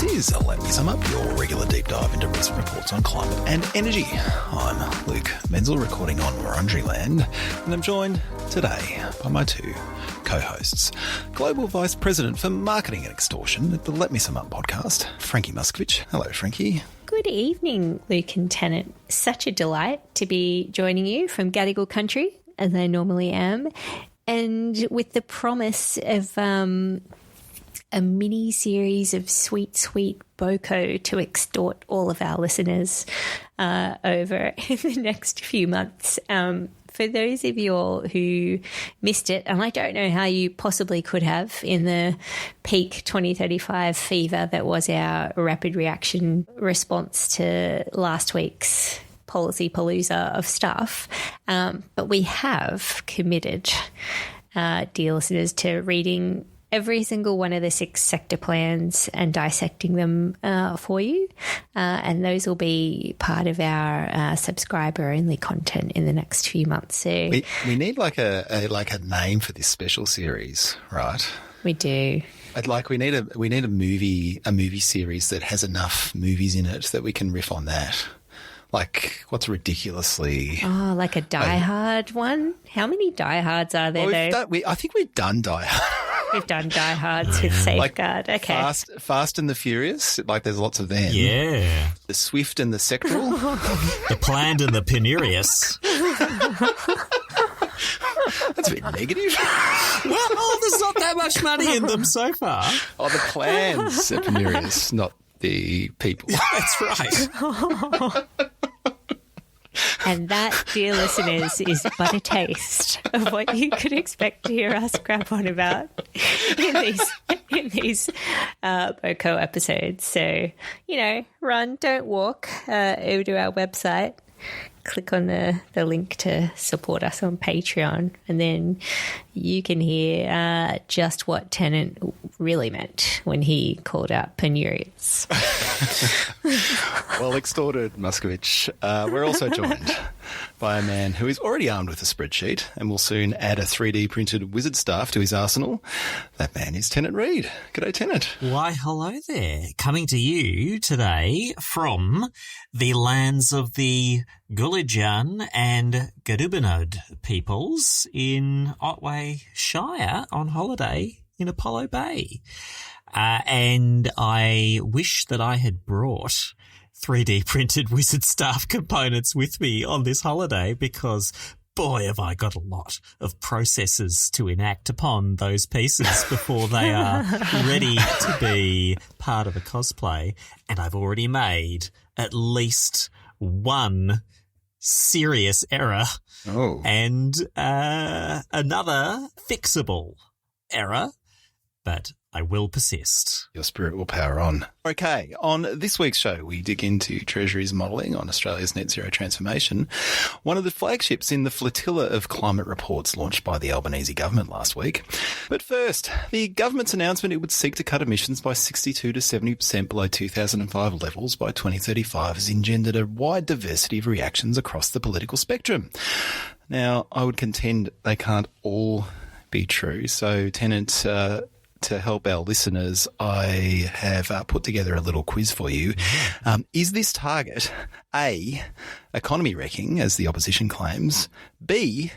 is Let Me Sum Up, your regular deep dive into recent reports on climate and energy. I'm Luke Menzel, recording on Wurundjeri land, and I'm joined today by my two co-hosts, Global Vice President for Marketing and Extortion at the Let Me Sum Up podcast, Frankie Muscovich. Hello, Frankie. Good evening, Luke and Tennant. Such a delight to be joining you from Gadigal country, as I normally am, and with the promise of a mini-series of sweet boko to extort all of our listeners over in the next few months. For those of you all who missed it, and I don't know how you possibly could have in the peak 2035 fever that was our rapid reaction response to last week's policy palooza of stuff, but we have committed, dear listeners, to reading every single one of the 6 sector plans and dissecting them for you. And those will be part of our subscriber-only content in the next few months. So we need like a name for this special series, right? We do. We need a movie series that has enough movies in it that we can riff on that. Like, what's ridiculously... Oh, like a Die Hard one? How many Die Hards are there, though? I think we've done Die Hard. We've done Die Hards with Safeguard. Like okay. Fast and the Furious. Like, there's lots of them. Yeah. The Swift and the Sectoral. The Planned and the Penurious. That's a bit negative. Well, there's not that much money in them so far. Oh, the plans are penurious, not the people. That's right. And that, dear listeners, is but a taste of what you could expect to hear us crap on about in these Boko episodes. So, run, don't walk over to our website. Click on the link to support us on Patreon, and then you can hear just what Tennant really meant when he called out penurious. Well extorted, Muscovich. We're also joined by a man who is already armed with a spreadsheet and will soon add a 3D printed wizard staff to his arsenal. That man is Tennant Reid. G'day, Tennant. Why, hello there. Coming to you today from the lands of the Gulajan and Garubinod peoples in Otway Shire on holiday in Apollo Bay. And I wish that I had brought 3D printed wizard staff components with me on this holiday, because boy, have I got a lot of processes to enact upon those pieces before they are ready to be part of a cosplay. And I've already made at least one serious error and another fixable error, but I will persist. Your spirit will power on. Okay, on this week's show, we dig into Treasury's modelling on Australia's net zero transformation, one of the flagships in the flotilla of climate reports launched by the Albanese government last week. But first, the government's announcement it would seek to cut emissions by 62 to 70% below 2005 levels by 2035 has engendered a wide diversity of reactions across the political spectrum. Now, I would contend they can't all be true. So, Tennant, to help our listeners, I have put together a little quiz for you. Is this target A, economy wrecking, as the opposition claims, B,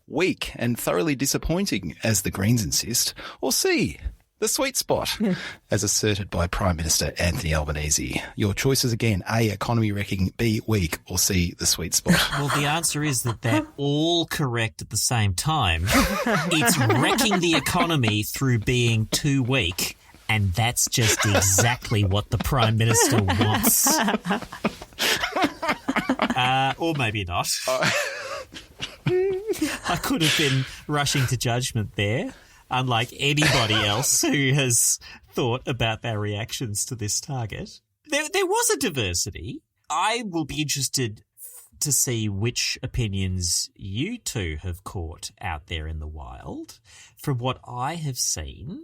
weak and thoroughly disappointing, as the Greens insist, or C, the sweet spot, as asserted by Prime Minister Anthony Albanese? Your choices again: A, economy wrecking, B, weak, or C, the sweet spot. Well, the answer is that they're all correct at the same time. It's wrecking the economy through being too weak, and that's just exactly what the Prime Minister wants. Or maybe not. I could have been rushing to judgment there, unlike anybody else who has thought about their reactions to this target. There was a diversity. I will be interested to see which opinions you two have caught out there in the wild. From what I have seen,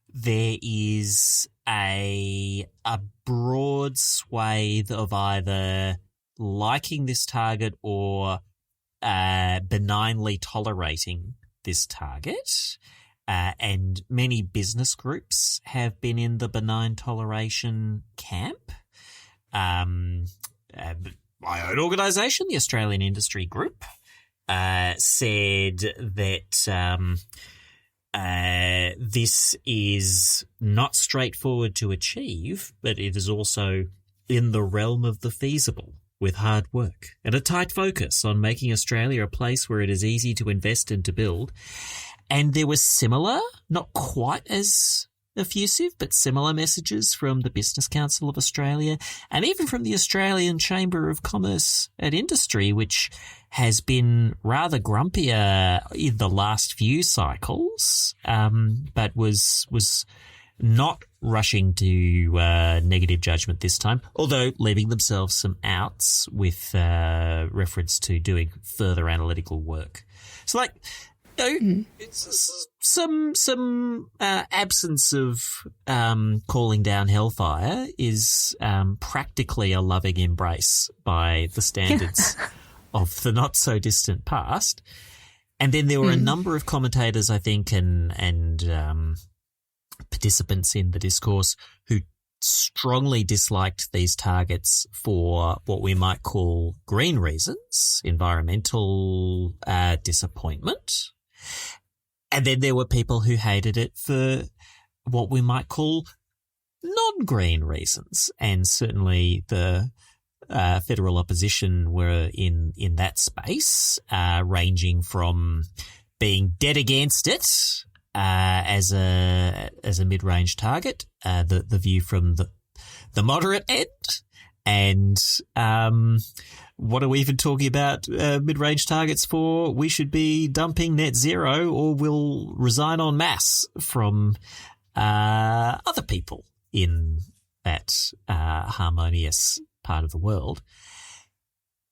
there is a broad swathe of either liking this target or benignly tolerating this target. and many business groups have been in the benign toleration camp. My own organisation, the Australian Industry Group, said that this is not straightforward to achieve, but it is also in the realm of the feasible, with hard work and a tight focus on making Australia a place where it is easy to invest and to build. And there were similar, not quite as effusive, but similar messages from the Business Council of Australia and even from the Australian Chamber of Commerce and Industry, which has been rather grumpier in the last few cycles, but was not rushing to negative judgment this time, although leaving themselves some outs with reference to doing further analytical work. So, it's some absence of calling down hellfire is practically a loving embrace by the standards of the not-so-distant past. And then there were a number of commentators, I think, and participants in the discourse who strongly disliked these targets for what we might call green reasons, environmental disappointment. And then there were people who hated it for what we might call non-green reasons. And certainly the federal opposition were in that space, ranging from being dead against it as a mid-range target, the view from the moderate end, and what are we even talking about mid-range targets for? We should be dumping net zero or we'll resign en masse from other people in that harmonious part of the world.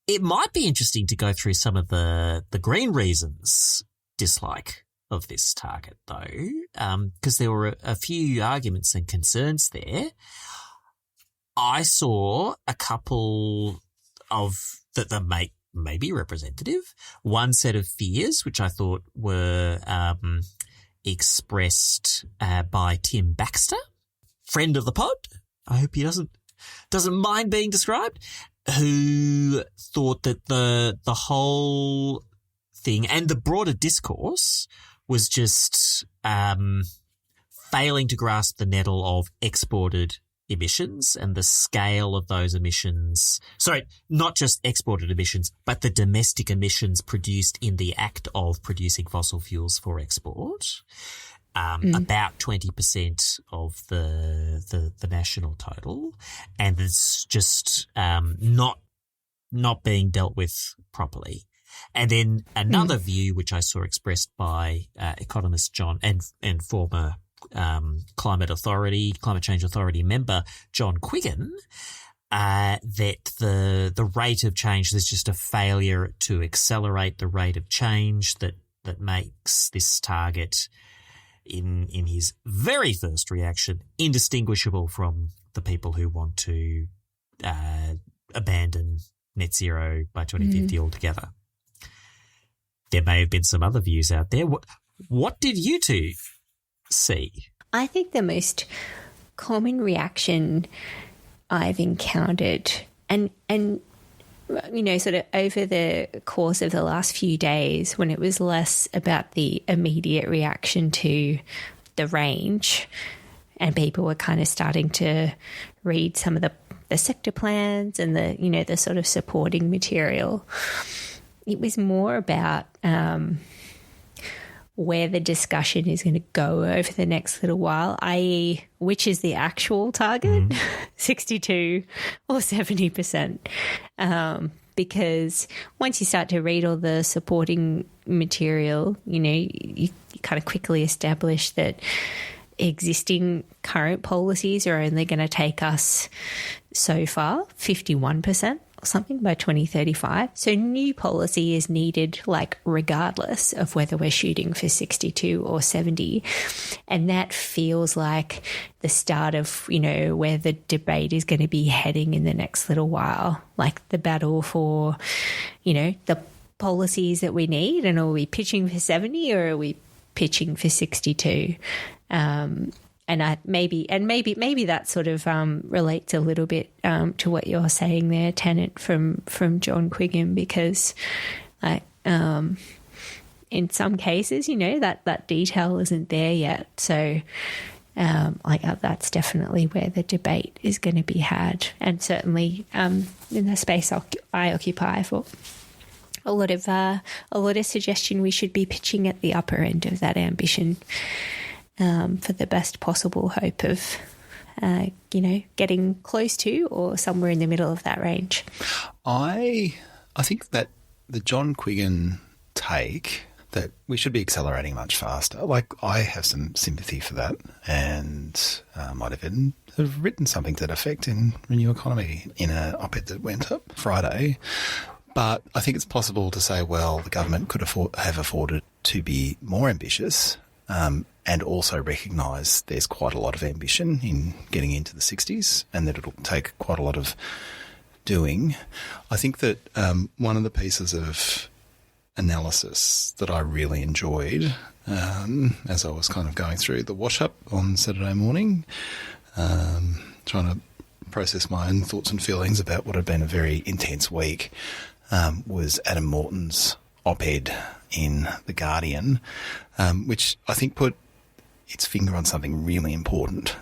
It might be interesting to go through some of the green reasons dislike of this target, though, because there were a few arguments and concerns there. I saw a couple of that may be representative. One set of fears, which I thought were expressed by Tim Baxter, friend of the pod. I hope he doesn't mind being described, who thought that the whole thing and the broader discourse was just failing to grasp the nettle of exported emissions and the scale of those emissions. Sorry, not just exported emissions, but the domestic emissions produced in the act of producing fossil fuels for export. About 20% of the national total, and it's just not being dealt with properly. And then another view, which I saw expressed by economist John and former Climate Change Authority member John Quiggin, that the rate of change, there's just a failure to accelerate the rate of change that makes this target, in his very first reaction, indistinguishable from the people who want to abandon net zero by 2050 altogether. There may have been some other views out there. What did you two see? I think the most common reaction I've encountered, and you know, sort of over the course of the last few days, when it was less about the immediate reaction to the range and people were kind of starting to read some of the sector plans and the sort of supporting material, it was more about where the discussion is going to go over the next little while, i.e. which is the actual target, 62 or 70%. Because once you start to read all the supporting material, you kind of quickly establish that existing current policies are only going to take us so far, 51%. Or something by 2035. So new policy is needed, regardless of whether we're shooting for 62 or 70. And that feels like the start of, where the debate is going to be heading in the next little while, like the battle for, the policies that we need. And are we pitching for 70 or are we pitching for 62. And maybe that sort of relates a little bit to what you're saying there, Tennant, from John Quiggin, because in some cases, that detail isn't there yet. So that's definitely where the debate is going to be had, and certainly in the space I occupy for a lot of suggestion we should be pitching at the upper end of that ambition for the best possible hope of getting close to or somewhere in the middle of that range. I think that the John Quiggin take that we should be accelerating much faster. I have some sympathy for that, and might even have written something to that effect in Renew Economy in an op-ed that went up Friday. But I think it's possible to say, well, the government could have afforded to be more ambitious, and also recognise there's quite a lot of ambition in getting into the 60s, and that it'll take quite a lot of doing. I think that one of the pieces of analysis that I really enjoyed as I was kind of going through the wash-up on Saturday morning, trying to process my own thoughts and feelings about what had been a very intense week, was Adam Morton's op-ed in The Guardian, which I think put its finger on something really important,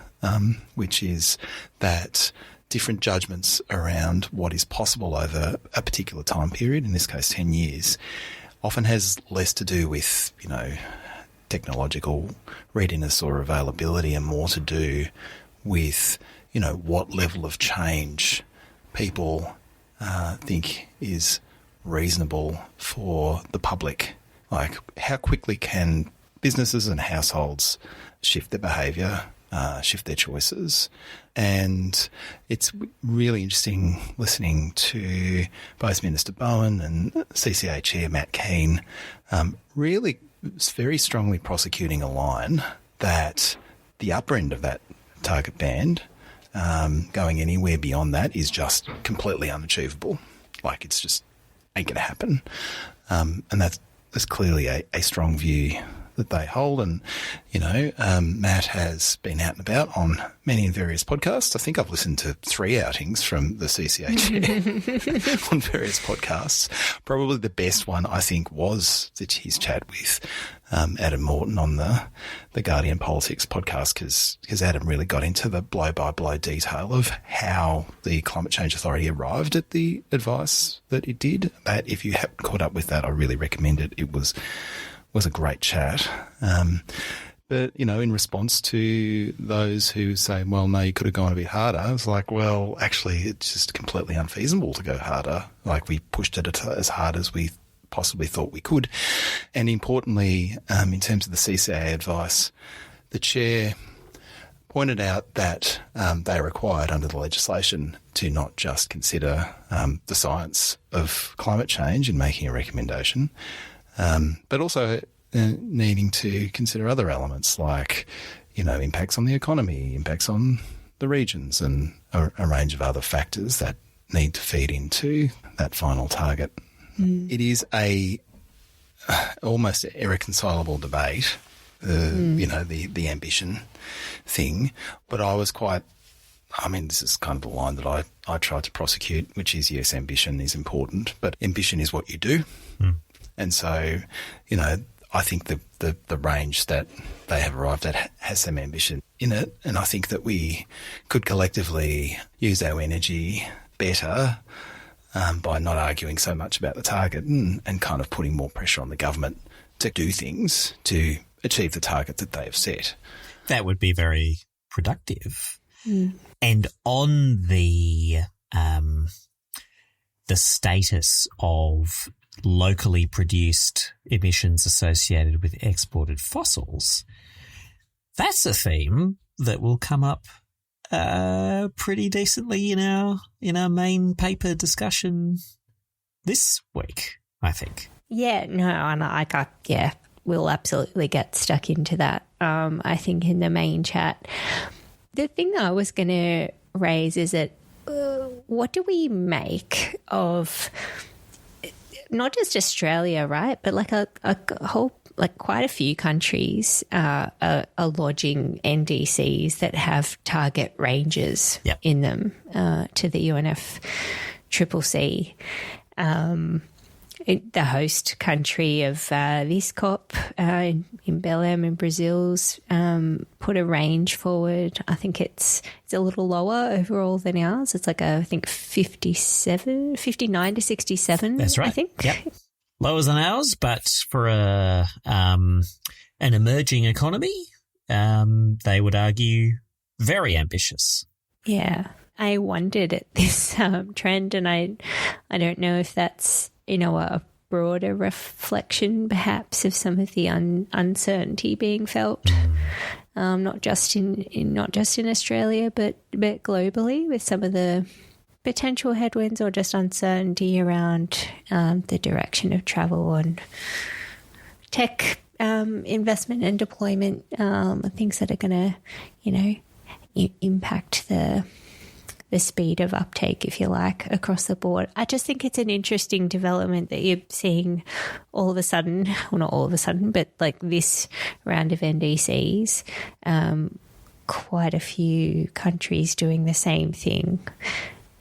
which is that different judgments around what is possible over a particular time period, in this case 10 years, often has less to do with, technological readiness or availability, and more to do with, what level of change people think is reasonable for the public. Like, how quickly can businesses and households shift their behaviour, shift their choices? And it's really interesting listening to both Minister Bowen and CCA Chair Matt Keane really very strongly prosecuting a line that the upper end of that target band, going anywhere beyond that, is just completely unachievable. It's just ain't going to happen. And that's clearly a strong view that they hold. And, Matt has been out and about on many and various podcasts. I think I've listened to 3 outings from the CCH on various podcasts. Probably the best one, I think, was his chat with Adam Morton on the Guardian Politics podcast, because Adam really got into the blow-by-blow detail of how the Climate Change Authority arrived at the advice that it did. That, if you haven't caught up with that, I really recommend it. It was a great chat. But, in response to those who say, well, no, you could have gone a bit harder, I was like, well, actually, it's just completely unfeasible to go harder. We pushed it as hard as we possibly thought we could. And importantly, in terms of the CCA advice, the chair pointed out that they are required under the legislation to not just consider the science of climate change in making a recommendation, but also needing to consider other elements like, impacts on the economy, impacts on the regions, and a range of other factors that need to feed into that final target. It is almost irreconcilable debate, the ambition thing, but I was this is kind of the line that I tried to prosecute, which is, yes, ambition is important, but ambition is what you do. And so, I think the range that they have arrived at has some ambition in it, and I think that we could collectively use our energy better by not arguing so much about the target and kind of putting more pressure on the government to do things to achieve the target that they have set. That would be very productive. And on the status of locally produced emissions associated with exported fossils, that's a theme that will come up pretty decently in our main paper discussion this week, I think. Yeah, no, and we'll absolutely get stuck into that. I think in the main chat, the thing that I was going to raise is that what do we make of not just Australia, right, but a whole like quite a few countries are lodging NDCs that have target ranges in them to the UNFCCC. The host country of this COP in Belém in Brazil's put a range forward. I think it's a little lower overall than ours. It's like I think 59 to 67. That's right. I think. Yep. Lower than ours, but for an emerging economy, they would argue very ambitious. Yeah. I wondered at this trend, and I don't know if that's, a broader reflection perhaps of some of the uncertainty being felt, not just in Australia, but globally, with some of the potential headwinds or just uncertainty around the direction of travel and tech investment and deployment, things that are going to, impact the speed of uptake, if you like, across the board. I just think it's an interesting development that you're seeing all of a sudden, well, not all of a sudden, but like this round of NDCs, quite a few countries doing the same thing.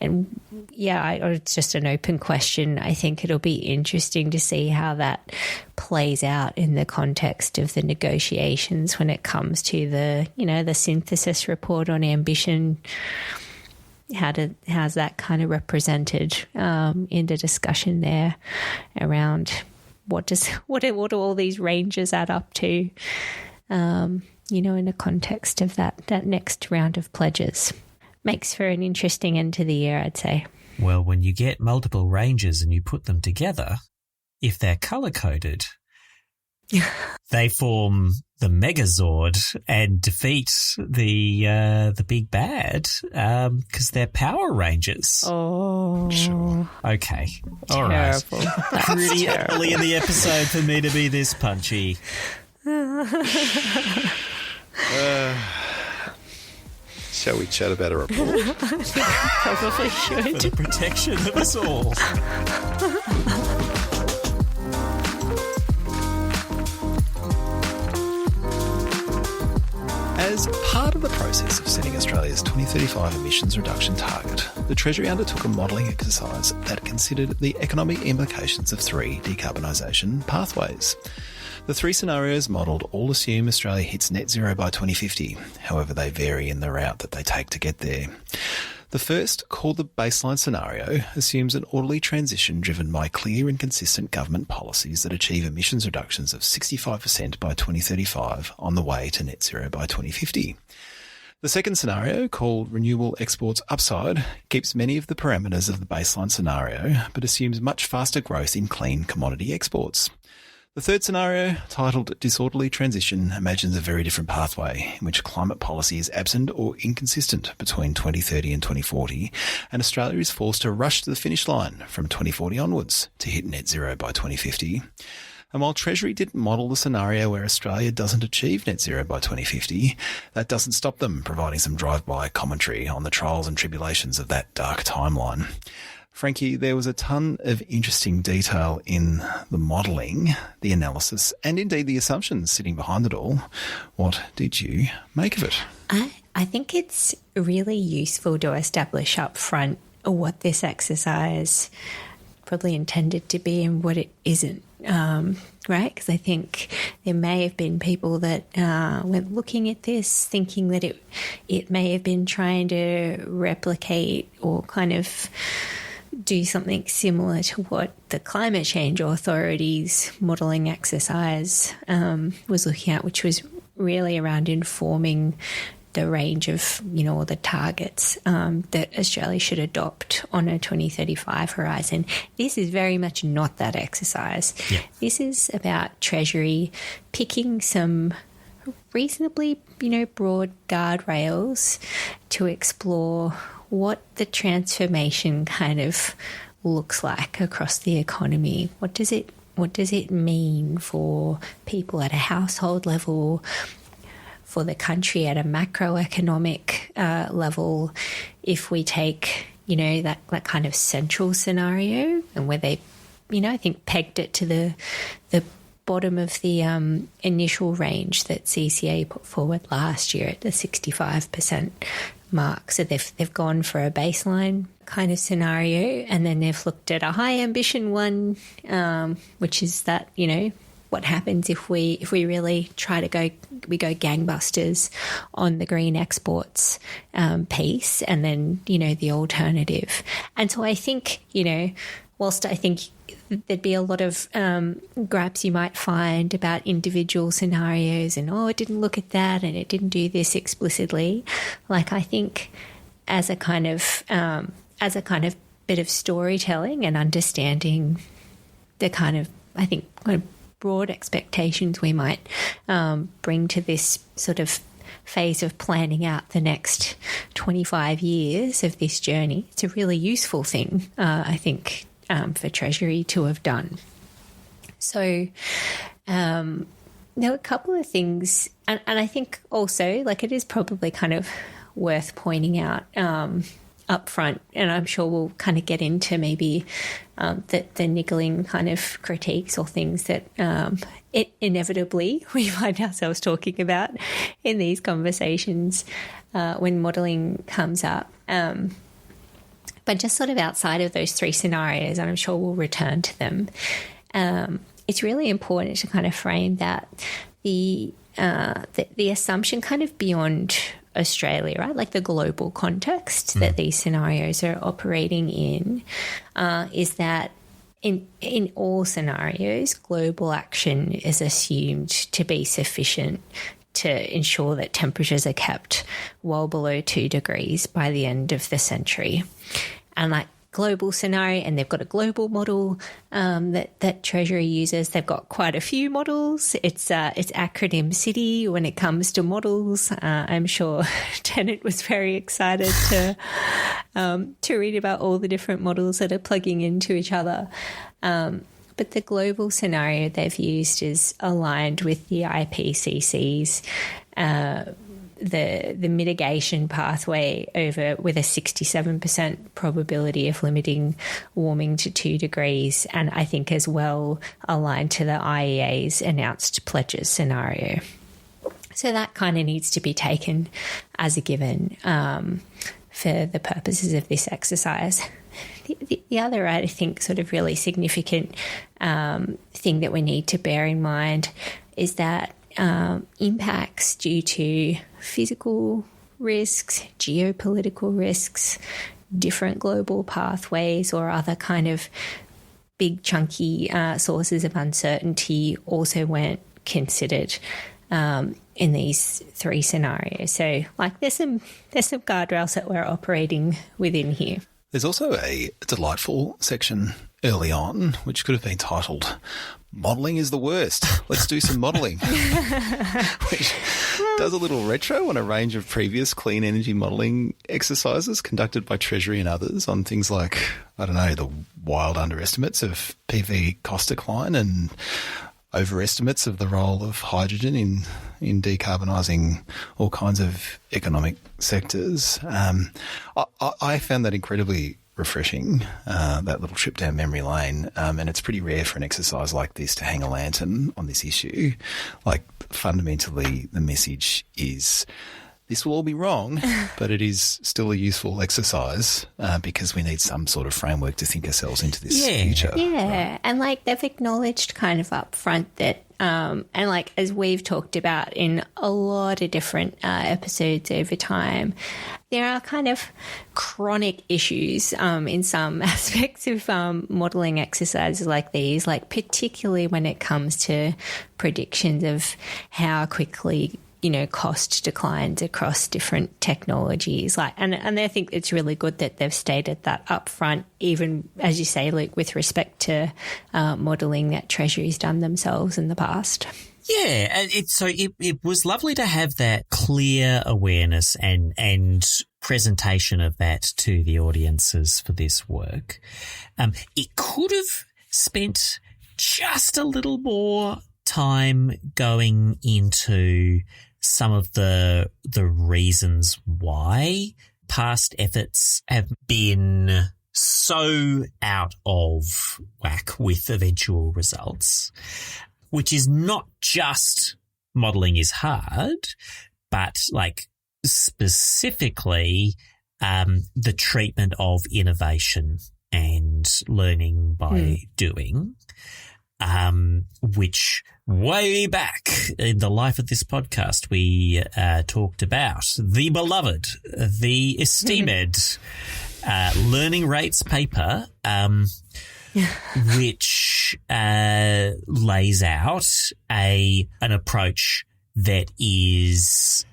And it's just an open question. I think it'll be interesting to see how that plays out in the context of the negotiations when it comes to the synthesis report on ambition. How's that kind of represented in the discussion there around what do all these ranges add up to, in the context of that next round of pledges. Makes for an interesting end to the year, I'd say. Well, when you get multiple ranges and you put them together, if they're colour-coded, they form the Megazord and defeat the big bad because they're Power Rangers. Oh. Sure. Okay. Terrible. All right. Pretty early in the episode for me to be this punchy. Shall we chat about a report? Probably should. For the protection of us all. As part of the process of setting Australia's 2035 emissions reduction target, the Treasury undertook a modelling exercise that considered the economic implications of 3 decarbonisation pathways. The 3 scenarios modelled all assume Australia hits net zero by 2050. However, they vary in the route that they take to get there. The first, called the baseline scenario, assumes an orderly transition driven by clear and consistent government policies that achieve emissions reductions of 65% by 2035 on the way to net zero by 2050. The second scenario, called renewable exports upside, keeps many of the parameters of the baseline scenario, but assumes much faster growth in clean commodity exports. The third scenario, titled Disorderly Transition, imagines a very different pathway in which climate policy is absent or inconsistent between 2030 and 2040, and Australia is forced to rush to the finish line from 2040 onwards to hit net zero by 2050. And while Treasury didn't model the scenario where Australia doesn't achieve net zero by 2050, that doesn't stop them providing some drive-by commentary on the trials and tribulations of that dark timeline. Frankie, there was a ton of interesting detail in the modelling, the analysis, and indeed the assumptions sitting behind it all. What did you make of it? I think it's really useful to establish up front what this exercise probably intended to be and what it isn't, right? Because I think there may have been people that went looking at this thinking that it may have been trying to replicate or kind of do something similar to what the Climate Change Authority's modelling exercise was looking at, which was really around informing the range of, or the targets that Australia should adopt on a 2035 horizon. This is very much not that exercise. Yeah. This is about Treasury picking some reasonably, broad guardrails to explore what the transformation kind of looks like across the economy. What does it mean for people at a household level, for the country at a macroeconomic level, if we take, that kind of central scenario and where they, I think pegged it to the bottom of the initial range that CCA put forward last year at the 65% mark. So they've gone for a baseline kind of scenario, and then they've looked at a high ambition one, which is that, you know, what happens if we really try to go gangbusters on the green exports piece, and then, you know, the alternative. And so I think, you know, whilst I think there'd be a lot of grabs you might find about individual scenarios and, oh, it didn't look at that and it didn't do this explicitly, like, I think as a kind of bit of storytelling and understanding the kind of, I think, kind of broad expectations we might bring to this sort of phase of planning out the next 25 years of this journey. It's a really useful thing, I think, for Treasury to have done. So there were a couple of things, and I think also, like, it is probably kind of worth pointing out up front, and I'm sure we'll kind of get into maybe the niggling kind of critiques or things that inevitably we find ourselves talking about in these conversations when modelling comes up. But just sort of outside of those three scenarios, and I'm sure we'll return to them, it's really important to kind of frame that the assumption kind of beyond Australia, right, like the global context that these scenarios are operating in, is that in all scenarios, global action is assumed to be sufficient to ensure that temperatures are kept well below 2 degrees by the end of the century. And like global scenario, and they've got a global model that Treasury uses. They've got quite a few models. It's acronym city when it comes to models. I'm sure Tennant was very excited to read about all the different models that are plugging into each other. But the global scenario they've used is aligned with the IPCC's the mitigation pathway with a 67% probability of limiting warming to 2 degrees, and I think as well aligned to the IEA's announced pledges scenario. So that kind of needs to be taken as a given for the purposes of this exercise. The other, I think, sort of really significant thing that we need to bear in mind is that impacts due to physical risks, geopolitical risks, different global pathways, or other kind of big chunky sources of uncertainty also weren't considered in these three scenarios. So, like, there's some guardrails that we're operating within here. There's also a delightful section early on which could have been titled "Modelling is the Worst. Let's do some modelling," which does a little retro on a range of previous clean energy modelling exercises conducted by Treasury and others on things like, I don't know, the wild underestimates of PV cost decline and overestimates of the role of hydrogen in decarbonising all kinds of economic sectors. I found that incredibly refreshing, that little trip down memory lane, and it's pretty rare for an exercise like this to hang a lantern on this issue. Like, fundamentally, the message is this will all be wrong, but it is still a useful exercise because we need some sort of framework to think ourselves into this future. Yeah, right? And like they've acknowledged kind of up front that, and like as we've talked about in a lot of different episodes over time, there are kind of chronic issues in some aspects of modelling exercises like these, like particularly when it comes to predictions of how quickly cost declines across different technologies. And I think it's really good that they've stated that up front, even, as you say, Luke, with respect to modelling that Treasury's done themselves in the past. Yeah, it was lovely to have that clear awareness and presentation of that to the audiences for this work. It could have spent just a little more time going into some of the reasons why past efforts have been so out of whack with eventual results. which is not just modelling is hard, but like specifically the treatment of innovation and learning by doing, which way back in the life of this podcast we talked about the beloved, the esteemed learning rates paper, which lays out an approach that is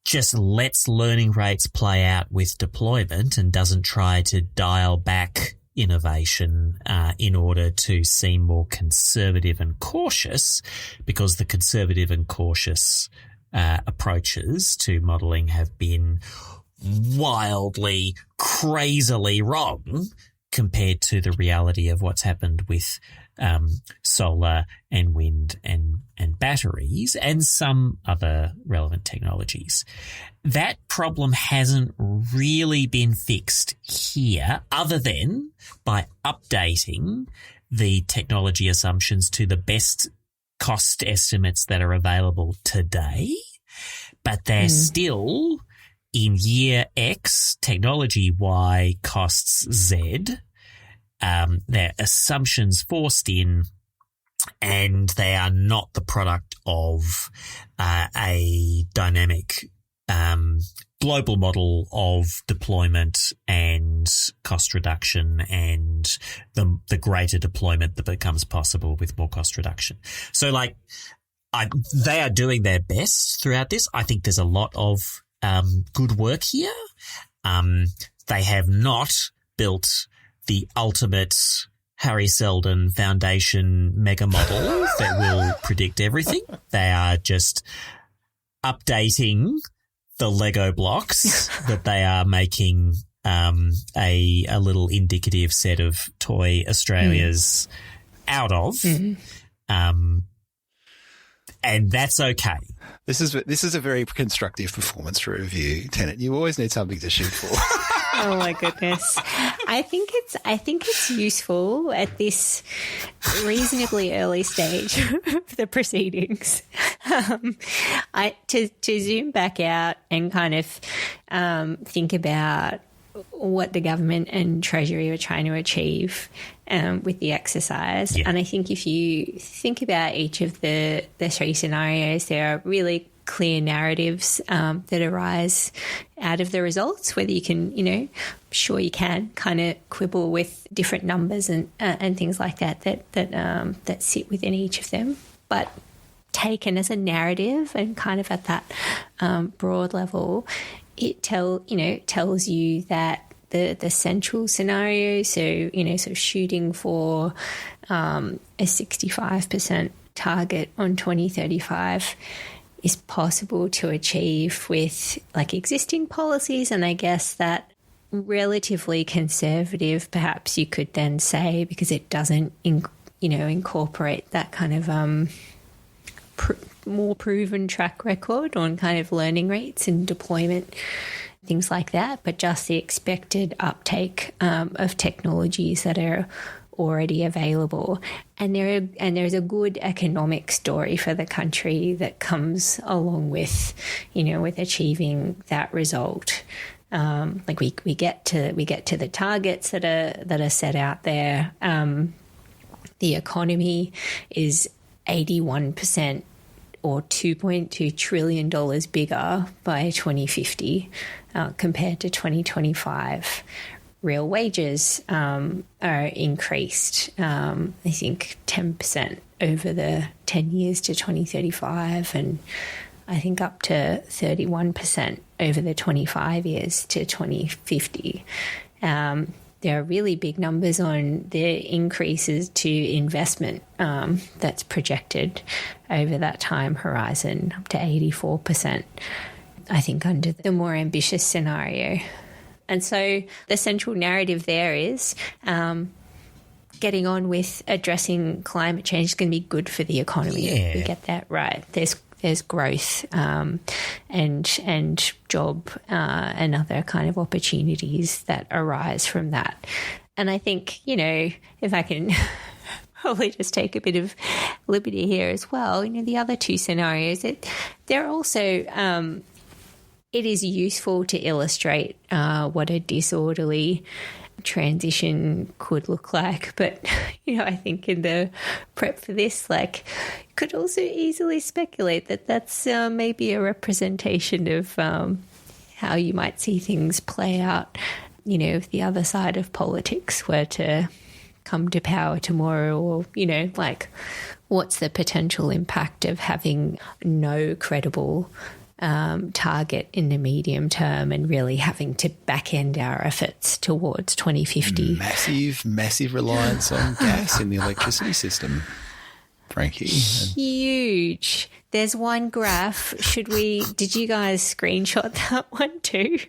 just lets learning rates play out with deployment and doesn't try to dial back innovation in order to seem more conservative and cautious, because the conservative and cautious approaches to modelling have been wildly, crazily wrong compared to the reality of what's happened with solar and wind and batteries and some other relevant technologies. That problem hasn't really been fixed here other than by updating the technology assumptions to the best cost estimates that are available today, but they're still in year X, technology Y costs Z. They're assumptions forced in, and they are not the product of a dynamic global model of deployment and cost reduction and the greater deployment that becomes possible with more cost reduction. So, like, they are doing their best throughout this. I think there's a lot of good work here. They have not built the ultimate Harry Seldon Foundation mega model that will predict everything. They are just updating the Lego blocks that they are making a little indicative set of toy Australias out of. And that's okay. This is a very constructive performance review, Tennant. You always need something to shoot for. Oh my goodness. I think it's useful at this reasonably early stage of the proceedings to zoom back out and kind of think about what the government and Treasury are trying to achieve with the exercise. Yeah. And I think if you think about each of the three scenarios, there are really clear narratives that arise out of the results, whether you can, sure you can kind of quibble with different numbers and things like that sit within each of them. But taken as a narrative and kind of at that broad level, it tells you that the central scenario, so shooting for a 65% target on 2035 is possible to achieve with like existing policies, and I guess that relatively conservative, perhaps you could then say, because it doesn't incorporate that kind of more proven track record on kind of learning rates and deployment, things like that, but just the expected uptake of technologies that are already available. And there's a good economic story for the country that comes along with, with achieving that result. Like we get to the targets that are set out there. The economy is 81% or $2.2 trillion bigger by 2050 compared to 2025. Real wages are increased, I think 10% over the 10 years to 2035, and I think up to 31% over the 25 years to 2050. There are really big numbers on the increases to investment that's projected over that time horizon, up to 84%, I think, under the more ambitious scenario. And so the central narrative there is getting on with addressing climate change is going to be good for the economy. Yeah. We get that right. There's growth and job and other kind of opportunities that arise from that. And I think, if I can probably just take a bit of liberty here as well. The other two scenarios, they're also, it is useful to illustrate what a disorderly transition could look like. But, I think in the prep for this, could also easily speculate that that's maybe a representation of how you might see things play out, if the other side of politics were to come to power tomorrow, or, what's the potential impact of having no credible target in the medium term and really having to back end our efforts towards 2050. Massive reliance on gas in the electricity system, Frankie. Huge. There's one graph. Did you guys screenshot that one too?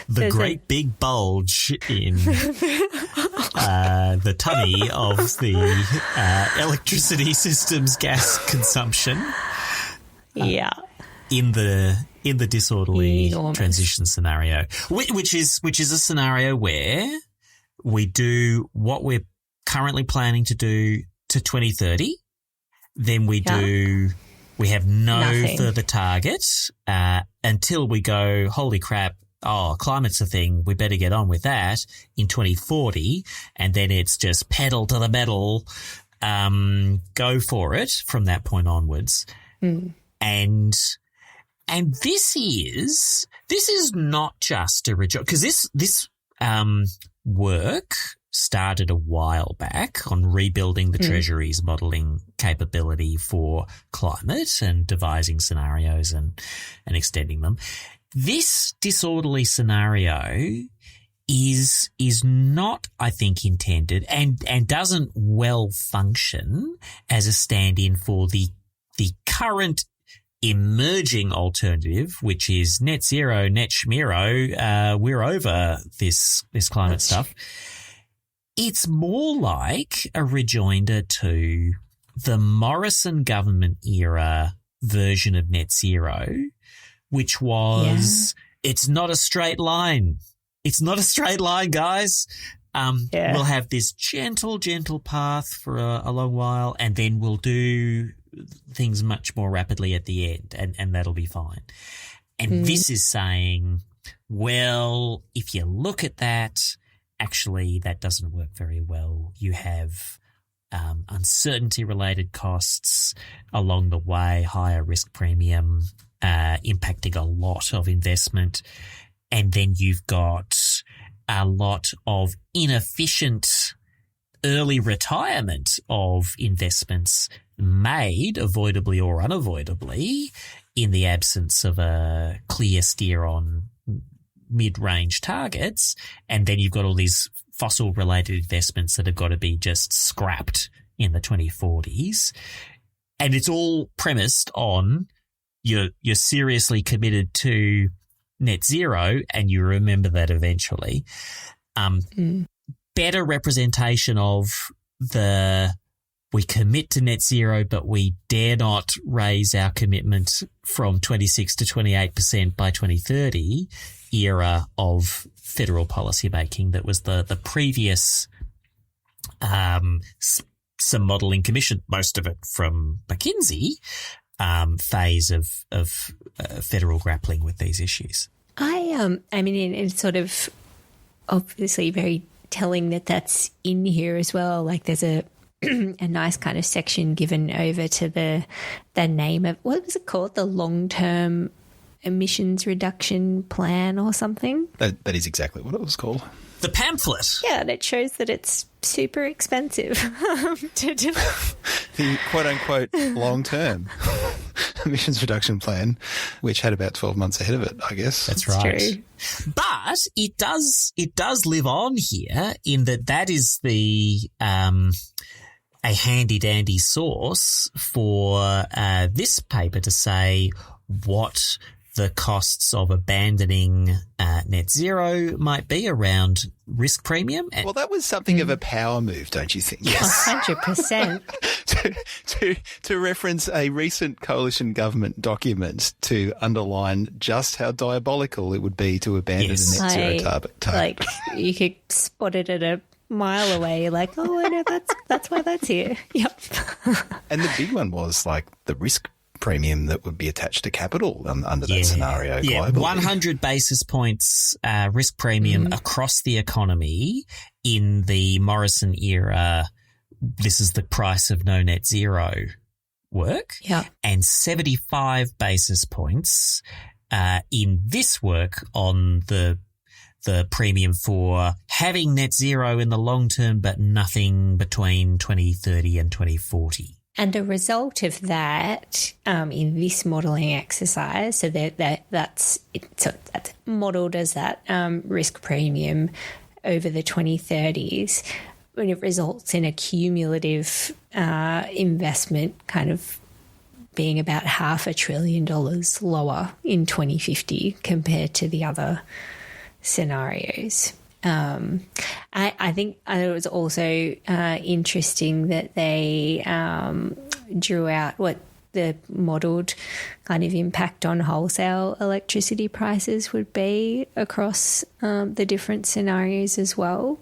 The great big bulge in the tummy of the electricity system's gas consumption. Yeah. In the disorderly Enormous. transition scenario, which is a scenario where we do what we're currently planning to do to 2030, then we have no further target until we go, holy crap, climate's a thing, we better get on with that in 2040, and then it's just pedal to the metal, go for it from that point onwards. And this is not just a rejoice, because this work started a while back on rebuilding the Treasury's modelling capability for climate and devising scenarios and extending them. This disorderly scenario is not, I think, intended and doesn't well function as a stand-in for the current emerging alternative, which is net zero, net schmiro. We're over this climate stuff. It's more like a rejoinder to the Morrison government era version of net zero, which was, it's not a straight line. It's not a straight line, guys. We'll have this gentle path for a long while, and then we'll do things much more rapidly at the end, and that'll be fine. And this is saying, well, if you look at that, actually that doesn't work very well. You have uncertainty-related costs along the way, higher risk premium, impacting a lot of investment, and then you've got a lot of inefficient early retirement of investments made, avoidably or unavoidably, in the absence of a clear steer on mid-range targets. And then you've got all these fossil-related investments that have got to be just scrapped in the 2040s. And it's all premised on you're seriously committed to net zero, and you remember that eventually. Better representation of we commit to net zero, but we dare not raise our commitment from 26 to 28% by 2030 era of federal policy making that was the previous some modelling commission, most of it from McKinsey, phase of federal grappling with these issues. I mean, it's sort of obviously very telling that that's in here as well. Like there's a nice kind of section given over to the name of, what was it called? The long-term emissions reduction plan or something? That is exactly what it was called. The pamphlet. Yeah, and it shows that it's super expensive to do. The quote-unquote long-term emissions reduction plan, which had about 12 months ahead of it, I guess. That's right. True. But it does live on here in that is a handy-dandy source for this paper to say what the costs of abandoning net zero might be around risk premium. Well, that was something of a power move, don't you think? Yes. 100%. to reference a recent coalition government document to underline just how diabolical it would be to abandon a net zero target. Like you could spot it at a mile away. You're like, oh, I know that's why that's here. Yep. And the big one was like the risk premium that would be attached to capital under that scenario globally. 100 basis points risk premium across the economy in the Morrison era. This is the price of no net zero work. Yeah. And 75 basis points in this work on the premium for having net zero in the long term, but nothing between 2030 and 2040. And a result of that, in this modelling exercise, so that's modelled as that risk premium over the 2030s, when it results in a cumulative investment kind of being about $500 billion lower in 2050 compared to the other scenarios. I think it was also interesting that they drew out what the modelled kind of impact on wholesale electricity prices would be across the different scenarios as well.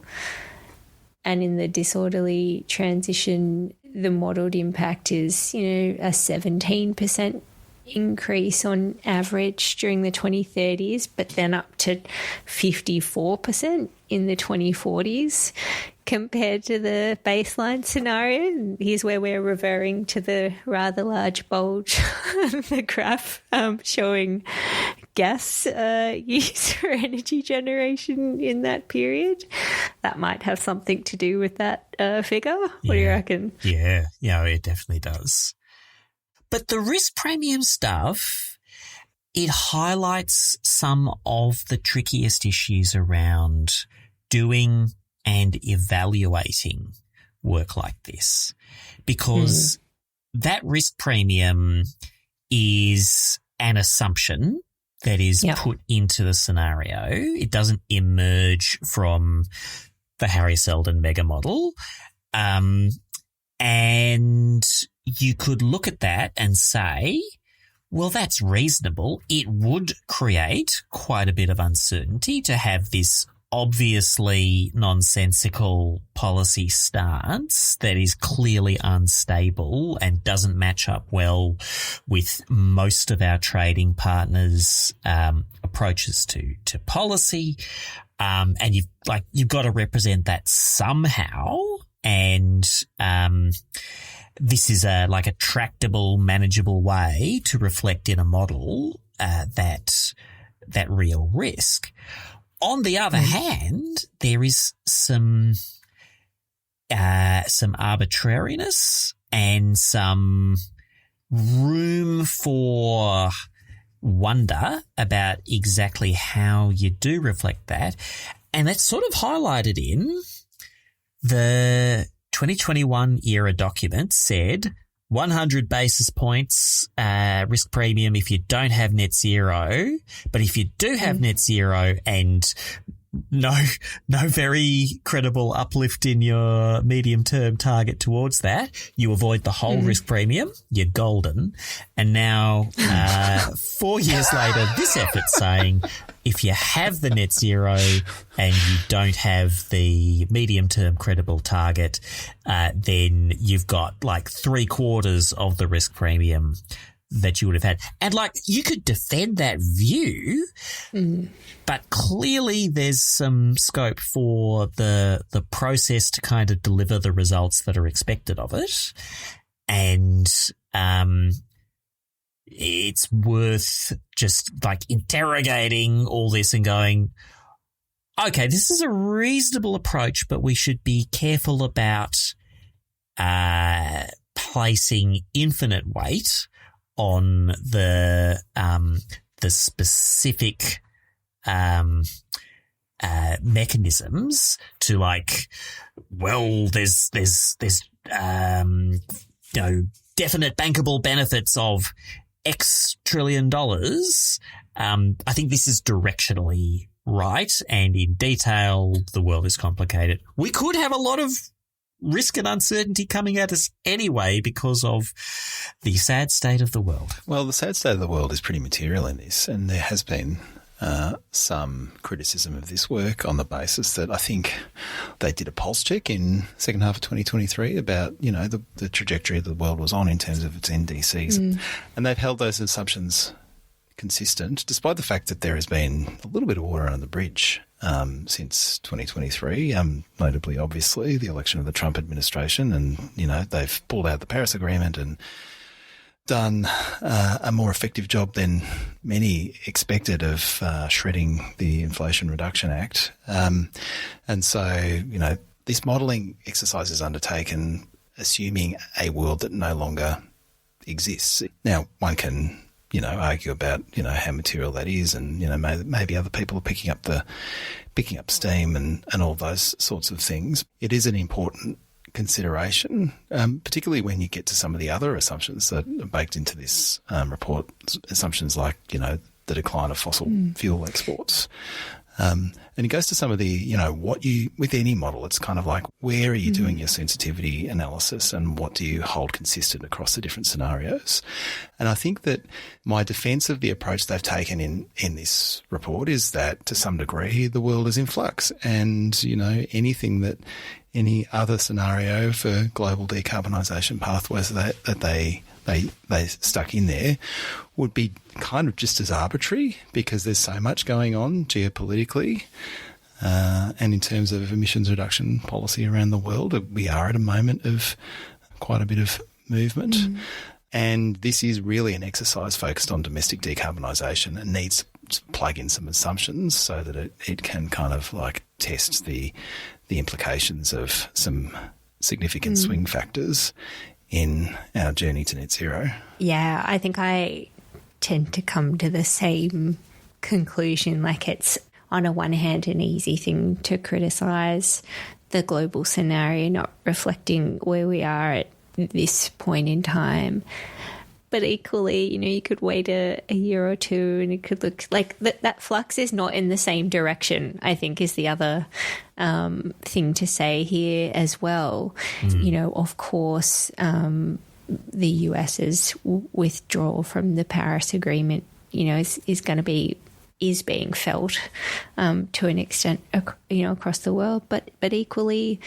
And in the disorderly transition, the modelled impact is, a 17% increase on average during the 2030s, but then up to 54% in the 2040s compared to the baseline scenario. Here's where we're referring to the rather large bulge on the graph showing gas use for energy generation in that period. That might have something to do with that figure. What do you reckon? Yeah, it definitely does. But the risk premium stuff, it highlights some of the trickiest issues around doing and evaluating work like this, because that risk premium is an assumption that is put into the scenario. It doesn't emerge from the Harry Seldon mega model. And you could look at that and say, well, that's reasonable. It would create quite a bit of uncertainty to have this obviously nonsensical policy stance that is clearly unstable and doesn't match up well with most of our trading partners' approaches to policy. And you've got to represent that somehow. And this is a tractable, manageable way to reflect in a model that real risk. On the other hand, there is some arbitrariness and some room for wonder about exactly how you do reflect that. And that's sort of highlighted in the 2021 era document said 100 basis points risk premium if you don't have net zero, but if you do have net zero and no very credible uplift in your medium-term target towards that, you avoid the whole risk premium, you're golden. And now 4 years later, this effort's saying if you have the net zero and you don't have the medium-term credible target, then you've got 3/4 of the risk premium that you would have had. And you could defend that view, but clearly there's some scope for the process to kind of deliver the results that are expected of it. And it's worth just interrogating all this and going, okay, this is a reasonable approach, but we should be careful about placing infinite weight on the specific mechanisms to there's definite bankable benefits of X trillion dollars. I think this is directionally right, and in detail, the world is complicated. We could have a lot of risk and uncertainty coming at us anyway because of the sad state of the world. Well, the sad state of the world is pretty material in this, and there has been some criticism of this work on the basis that I think they did a pulse check in second half of 2023 about, the trajectory the world was on in terms of its NDCs. And they've held those assumptions consistent, despite the fact that there has been a little bit of water under the bridge since 2023, notably, obviously, the election of the Trump administration. And, they've pulled out the Paris Agreement and done a more effective job than many expected of shredding the Inflation Reduction Act. And so, this modelling exercise is undertaken assuming a world that no longer exists. Now, one can, argue about, how material that is, and, maybe other people are picking up steam and all those sorts of things. It is an important consideration, particularly when you get to some of the other assumptions that are baked into this report, assumptions like, the decline of fossil fuel exports. And it goes to some of the, with any model, it's kind of like, where are you doing your sensitivity analysis and what do you hold consistent across the different scenarios? And I think that my defence of the approach they've taken in this report is that to some degree the world is in flux, and, anything that any other scenario for global decarbonisation pathways that they stuck in there would be kind of just as arbitrary, because there's so much going on geopolitically and in terms of emissions reduction policy around the world. We are at a moment of quite a bit of movement. And this is really an exercise focused on domestic decarbonisation and needs to plug in some assumptions so that it can kind of like test the implications of some significant swing factors in our journey to net zero. Yeah, I think I tend to come to the same conclusion. Like, it's on a one hand an easy thing to criticise the global scenario not reflecting where we are at this point in time. But equally, you could wait a year or two and it could look like that flux is not in the same direction, I think, is the other thing to say here as well. Of course, the US's withdrawal from the Paris Agreement, is being felt to an extent, across the world. But equally,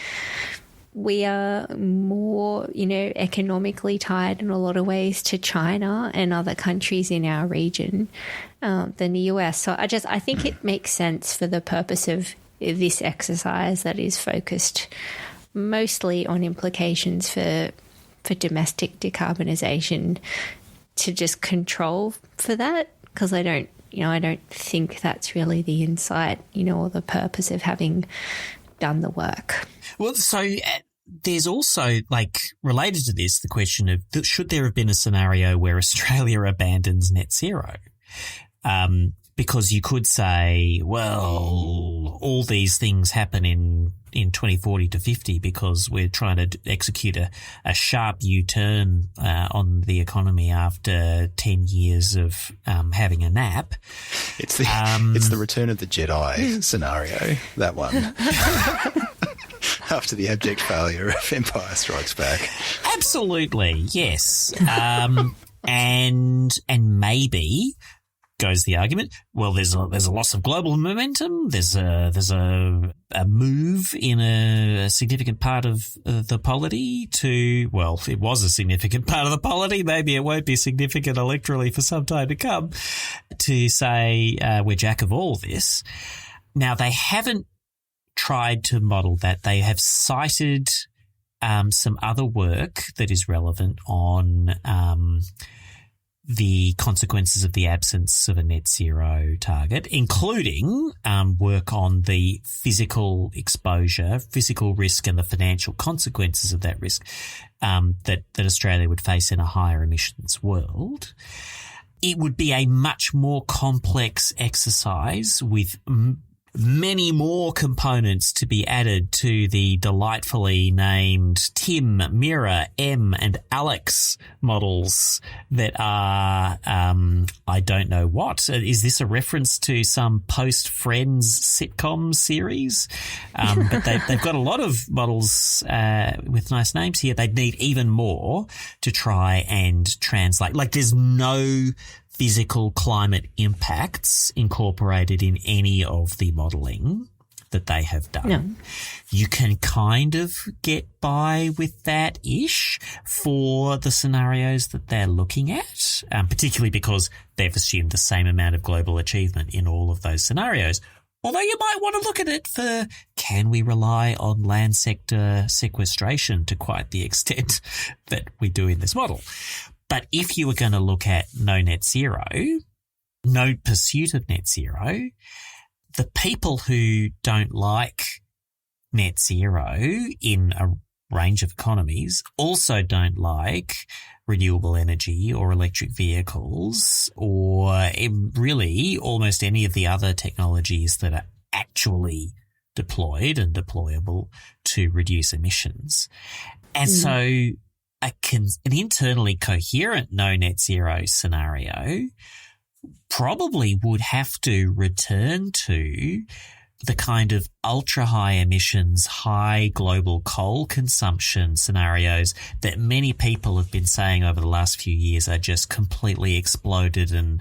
we are more, economically tied in a lot of ways to China and other countries in our region than the US. So I think it makes sense for the purpose of this exercise that is focused mostly on implications for domestic decarbonisation to just control for that, because I don't think that's really the insight, or the purpose of having done the work. Well, so there's also, related to this, the question of should there have been a scenario where Australia abandons net zero? Because you could say, well, all these things happen in 2040 to 50 because we're trying to execute a sharp U-turn on the economy after 10 years of having a nap. It's the Return of the Jedi scenario, that one. After the abject failure of Empire Strikes Back. Absolutely, yes. And maybe, goes the argument, well, there's a loss of global momentum. There's a move in a significant part of the polity to, well, it was a significant part of the polity. Maybe it won't be significant electorally for some time to come, to say we're jack of all this. Now, they haven't tried to model that. They have cited some other work that is relevant on the consequences of the absence of a net zero target, including work on the physical exposure, physical risk, and the financial consequences of that risk that Australia would face in a higher emissions world. It would be a much more complex exercise with many more components to be added to the delightfully named Tim, Mira, M, and Alex models that are, I don't know what. Is this a reference to some post-Friends sitcom series? But they've got a lot of models with nice names here. They'd need even more to try and translate. Like, there's no physical climate impacts incorporated in any of the modelling that they have done. No. You can kind of get by with that-ish for the scenarios that they're looking at, particularly because they've assumed the same amount of global achievement in all of those scenarios. Although you might want to look at it for, can we rely on land sector sequestration to quite the extent that we do in this model? But if you were going to look at no net zero, no pursuit of net zero, the people who don't like net zero in a range of economies also don't like renewable energy or electric vehicles or really almost any of the other technologies that are actually deployed and deployable to reduce emissions. And so an internally coherent no net zero scenario probably would have to return to the kind of ultra-high emissions, high global coal consumption scenarios that many people have been saying over the last few years are just completely exploded and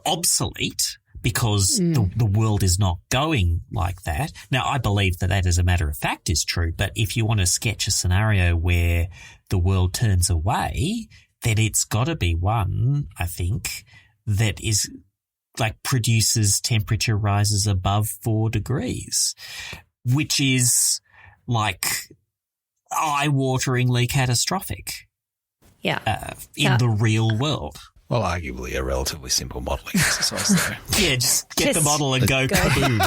obsolete because the world is not going like that. Now, I believe that as a matter of fact is true, but if you want to sketch a scenario where the world turns away, then it's got to be one, I think, that is produces temperature rises above 4 degrees, which is eye-wateringly catastrophic. Yeah. In the real world. Well, arguably a relatively simple modelling exercise, though. Yeah, just get the model and go kaboom.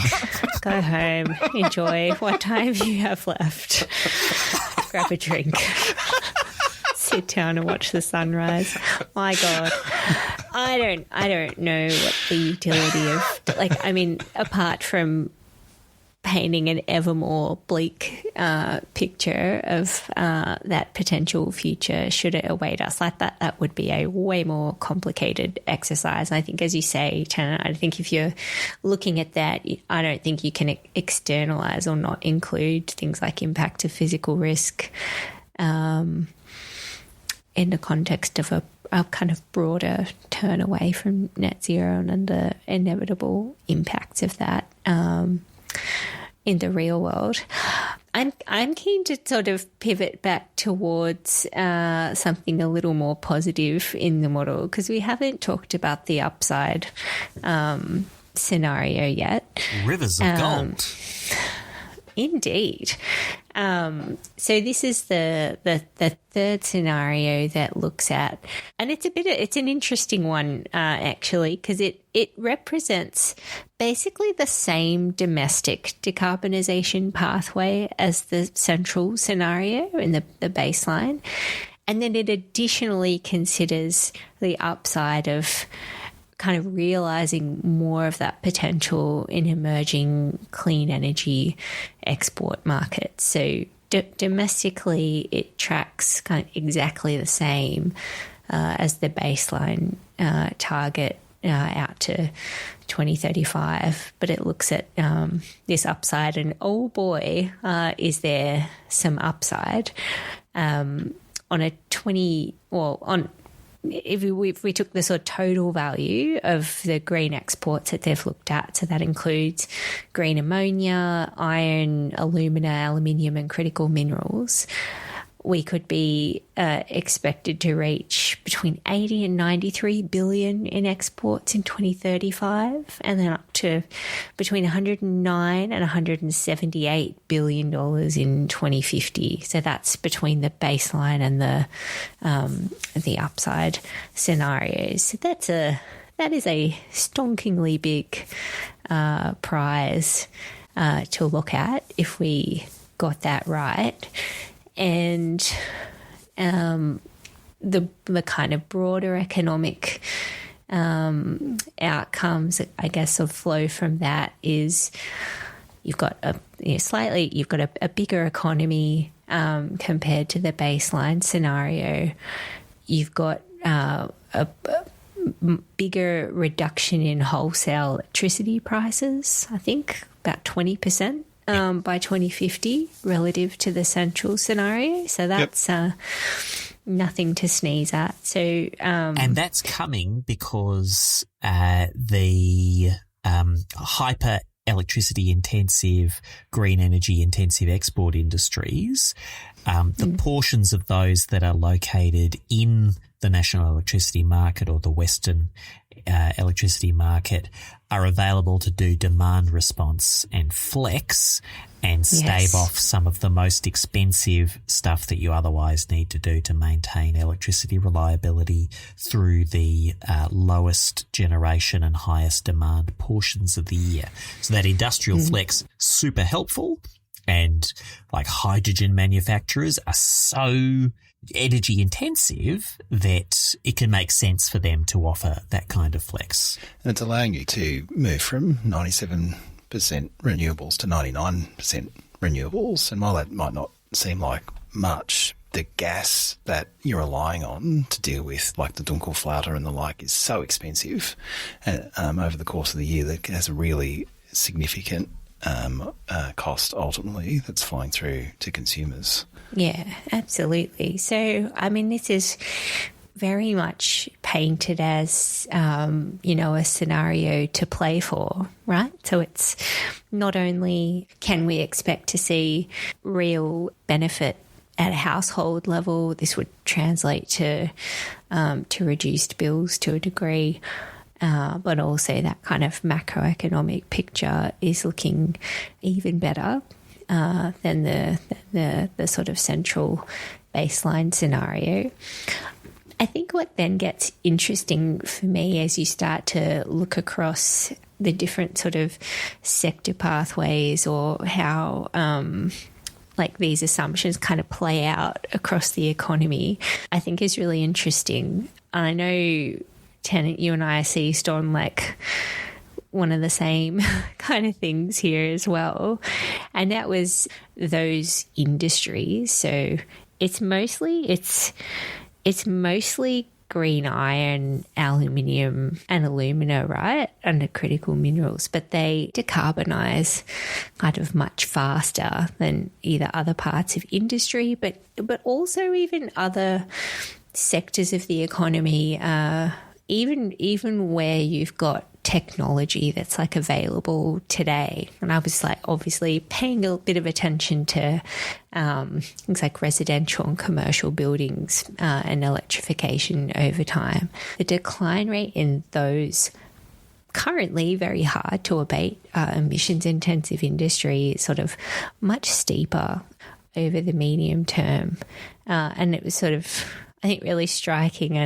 Go home, enjoy what time you have left. Grab a drink. Sit down and watch the sunrise. My God. I don't know what the utility of, apart from painting an ever more bleak picture of that potential future should it await us like that would be a way more complicated exercise. I think, as you say, Tana, I think if you're looking at that, I don't think you can externalize or not include things like impact of physical risk in the context of a kind of broader turn away from net zero and the inevitable impacts of that in the real world. I'm keen to sort of pivot back towards something a little more positive in the model, because we haven't talked about the upside scenario yet. Rivers of gold. Indeed. So this is the third scenario that looks at, and it's an interesting one actually, because it represents basically the same domestic decarbonisation pathway as the central scenario in the baseline, and then it additionally considers the upside of kind of realising more of that potential in emerging clean energy export markets. So domestically, it tracks kind of exactly the same as the baseline target out to 2035, but it looks at this upside, and oh boy, is there some upside on a 20 well on. If we took the sort of total value of the green exports that they've looked at, so that includes green ammonia, iron, alumina, aluminium, and critical minerals, we could be expected to reach between 80 and 93 billion in exports in 2035, and then up to between 109 and 178 billion dollars in 2050. So that's between the baseline and the upside scenarios. So that is a stonkingly big prize to look at if we got that right. And the kind of broader economic outcomes, I guess, of flow from that is you've got a bigger economy compared to the baseline scenario. You've got a bigger reduction in wholesale electricity prices, I think about 20%. By 2050 relative to the central scenario. So that's nothing to sneeze at. So, and that's coming because the hyper electricity intensive, green energy intensive export industries, the portions of those that are located in the national electricity market or the Western electricity market are available to do demand response and flex and stave off some of the most expensive stuff that you otherwise need to do to maintain electricity reliability through the lowest generation and highest demand portions of the year. So that industrial flex, super helpful. And like hydrogen manufacturers are so energy intensive that it can make sense for them to offer that kind of flex. And it's allowing you to move from 97% renewables to 99% renewables. And while that might not seem like much, the gas that you're relying on to deal with, like the Dunkelflaute and the like, is so expensive over the course of the year that it has a really significant cost ultimately that's flowing through to consumers. Yeah, absolutely. So, I mean, this is very much painted as, a scenario to play for, right? So it's not only can we expect to see real benefit at a household level, this would translate to reduced bills to a degree, but also that kind of macroeconomic picture is looking even better than the sort of central baseline scenario. I think what then gets interesting for me as you start to look across the different sort of sector pathways or how these assumptions kind of play out across the economy, I think is really interesting. I know, Tennant, you and I are seized on one of the same kind of things here as well. And that was those industries. So it's mostly green iron, aluminium and alumina, right, under critical minerals, but they decarbonise kind of much faster than either other parts of industry, but also even other sectors of the economy, even where you've got technology that's available today. And I was obviously paying a bit of attention to things like residential and commercial buildings and electrification over time. The decline rate in those currently very hard to abate emissions intensive industry is sort of much steeper over the medium term. And it was sort of, I think, really striking.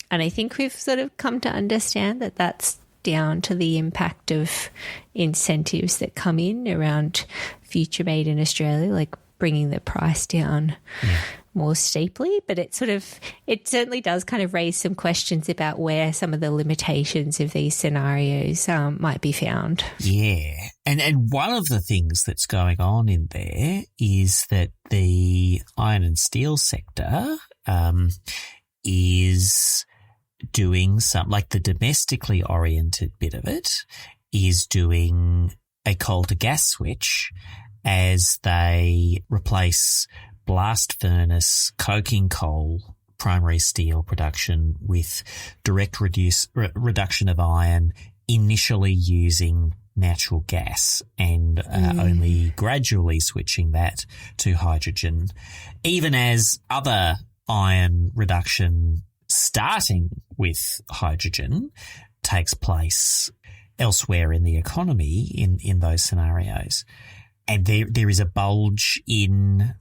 And I think we've sort of come to understand that that's down to the impact of incentives that come in around future made in Australia, like bringing the price down more steeply. But it certainly does kind of raise some questions about where some of the limitations of these scenarios might be found. Yeah. And one of the things that's going on in there is that the iron and steel sector is doing the domestically oriented bit of it is doing a coal to gas switch as they replace blast furnace coking coal primary steel production with direct reduction of iron, initially using natural gas and only gradually switching that to hydrogen, even as other iron reduction starting with hydrogen takes place elsewhere in the economy in those scenarios. And there is a bulge in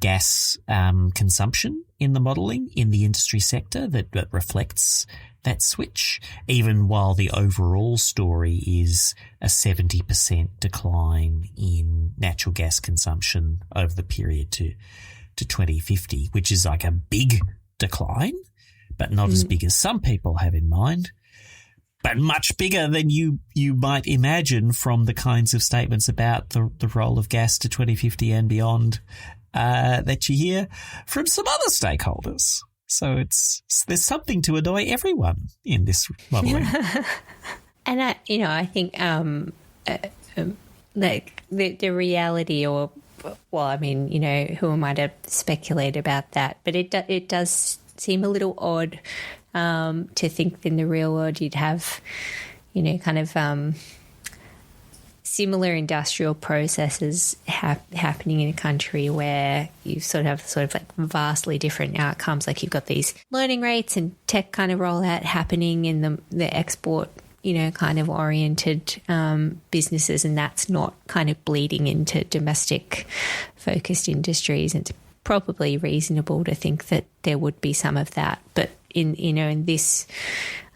gas consumption in the modelling in the industry sector that reflects that switch, even while the overall story is a 70% decline in natural gas consumption over the period to 2050, which is like a big decline, but not as big as some people have in mind, but much bigger than you might imagine from the kinds of statements about the role of gas to 2050 and beyond that you hear from some other stakeholders. So there's something to annoy everyone in this modelling. And I think the reality or well, I mean, you know, who am I to speculate about that? But it does seem a little odd to think that in the real world you'd have, you know, kind of similar industrial processes happening in a country where you sort of like vastly different outcomes. Like you've got these learning rates and tech kind of rollout happening in the export, you know, kind of oriented businesses, and that's not kind of bleeding into domestic focused industries. And it's probably reasonable to think that there would be some of that, but in this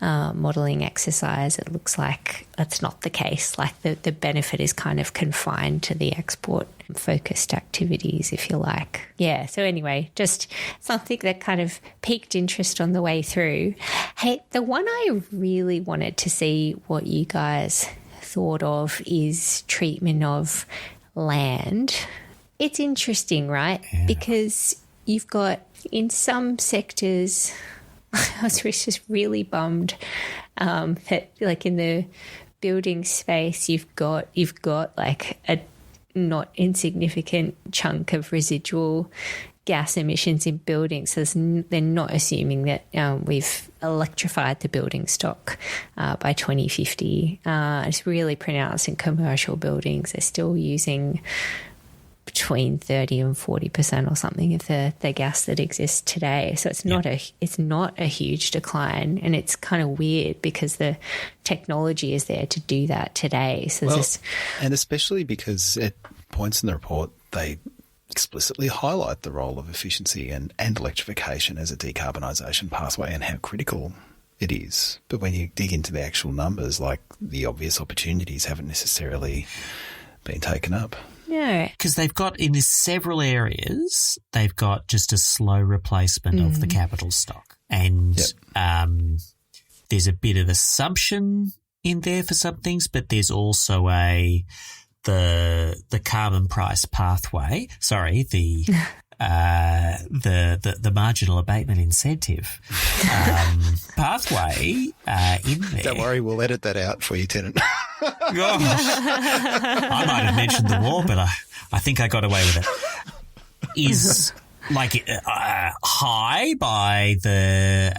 modelling exercise, it looks like that's not the case. Like the benefit is kind of confined to the export focused activities, if you like. Yeah. So anyway, just something that kind of piqued interest on the way through. Hey, the one I really wanted to see what you guys thought of is treatment of land. It's interesting, right? Yeah. Because you've got in some sectors, I was just really bummed that, like, in the building space, you've got like a not insignificant chunk of residual gas emissions in buildings. So they're not assuming that we've electrified the building stock by 2050. It's really pronounced in commercial buildings. They're still using between 30 and 40% or something of the gas that exists today. So it's not a huge decline, and it's kind of weird because the technology is there to do that today. So and especially because at points in the report they explicitly highlight the role of efficiency and electrification as a decarbonisation pathway and how critical it is. But when you dig into the actual numbers, like, the obvious opportunities haven't necessarily been taken up. No. Because they've got, in several areas, they've got just a slow replacement of the capital stock. And there's a bit of assumption in there for some things, but there's also the carbon price pathway. Sorry, the marginal abatement incentive pathway in there. Don't worry, we'll edit that out for you, Tenant. I might have mentioned the war, but I think I got away with it. Is like high by the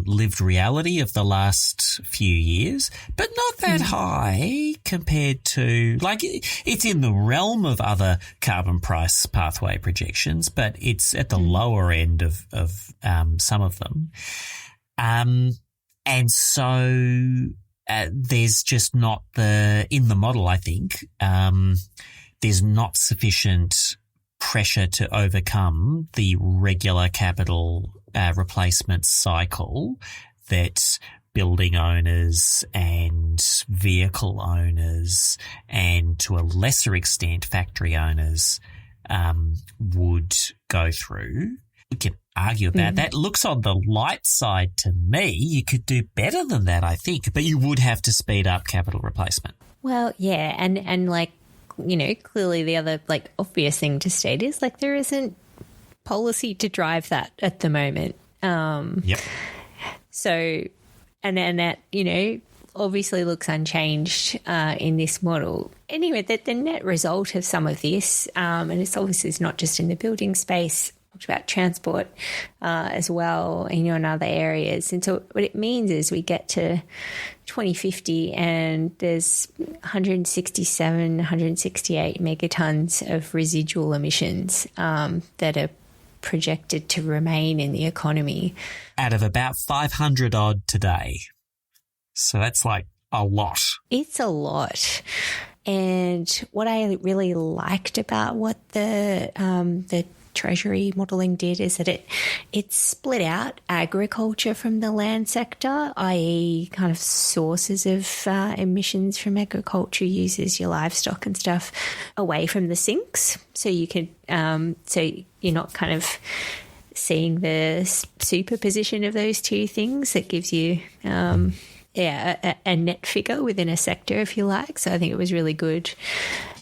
lived reality of the last few years, but not that high compared to, like, it's in the realm of other carbon price pathway projections, but it's at the lower end of some of them. And so there's just not in the model, I think, there's not sufficient pressure to overcome the regular capital replacement cycle that building owners and vehicle owners and, to a lesser extent, factory owners would go through. We can argue about that. Looks on the light side to me. You could do better than that, I think, but you would have to speed up capital replacement. Well, yeah, and like, you know, clearly the other, like, obvious thing to state is, like, there isn't policy to drive that at the moment. Yep. So, and that, you know, obviously looks unchanged in this model. Anyway, the net result of some of this, and it's obviously not just in the building space, talked about transport as well, you know, in other areas. And so what it means is we get to 2050 and there's 168 megatons of residual emissions that are projected to remain in the economy. Out of about 500 odd today. So that's like a lot. It's a lot. And what I really liked about what the Treasury modelling did is that it split out agriculture from the land sector, i.e. kind of sources of emissions from agriculture uses, your livestock and stuff, away from the sinks. So you could, so you're not kind of seeing the superposition of those two things. That gives you, a net figure within a sector, if you like. So I think it was really good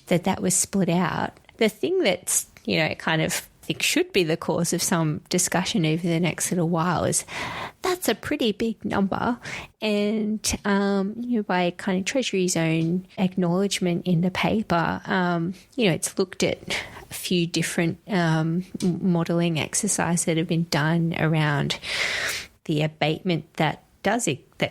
that was split out. The thing that's, you know, kind of think should be the cause of some discussion over the next little while is that's a pretty big number. And, by kind of Treasury's own acknowledgement in the paper, it's looked at a few different modelling exercises that have been done around the abatement that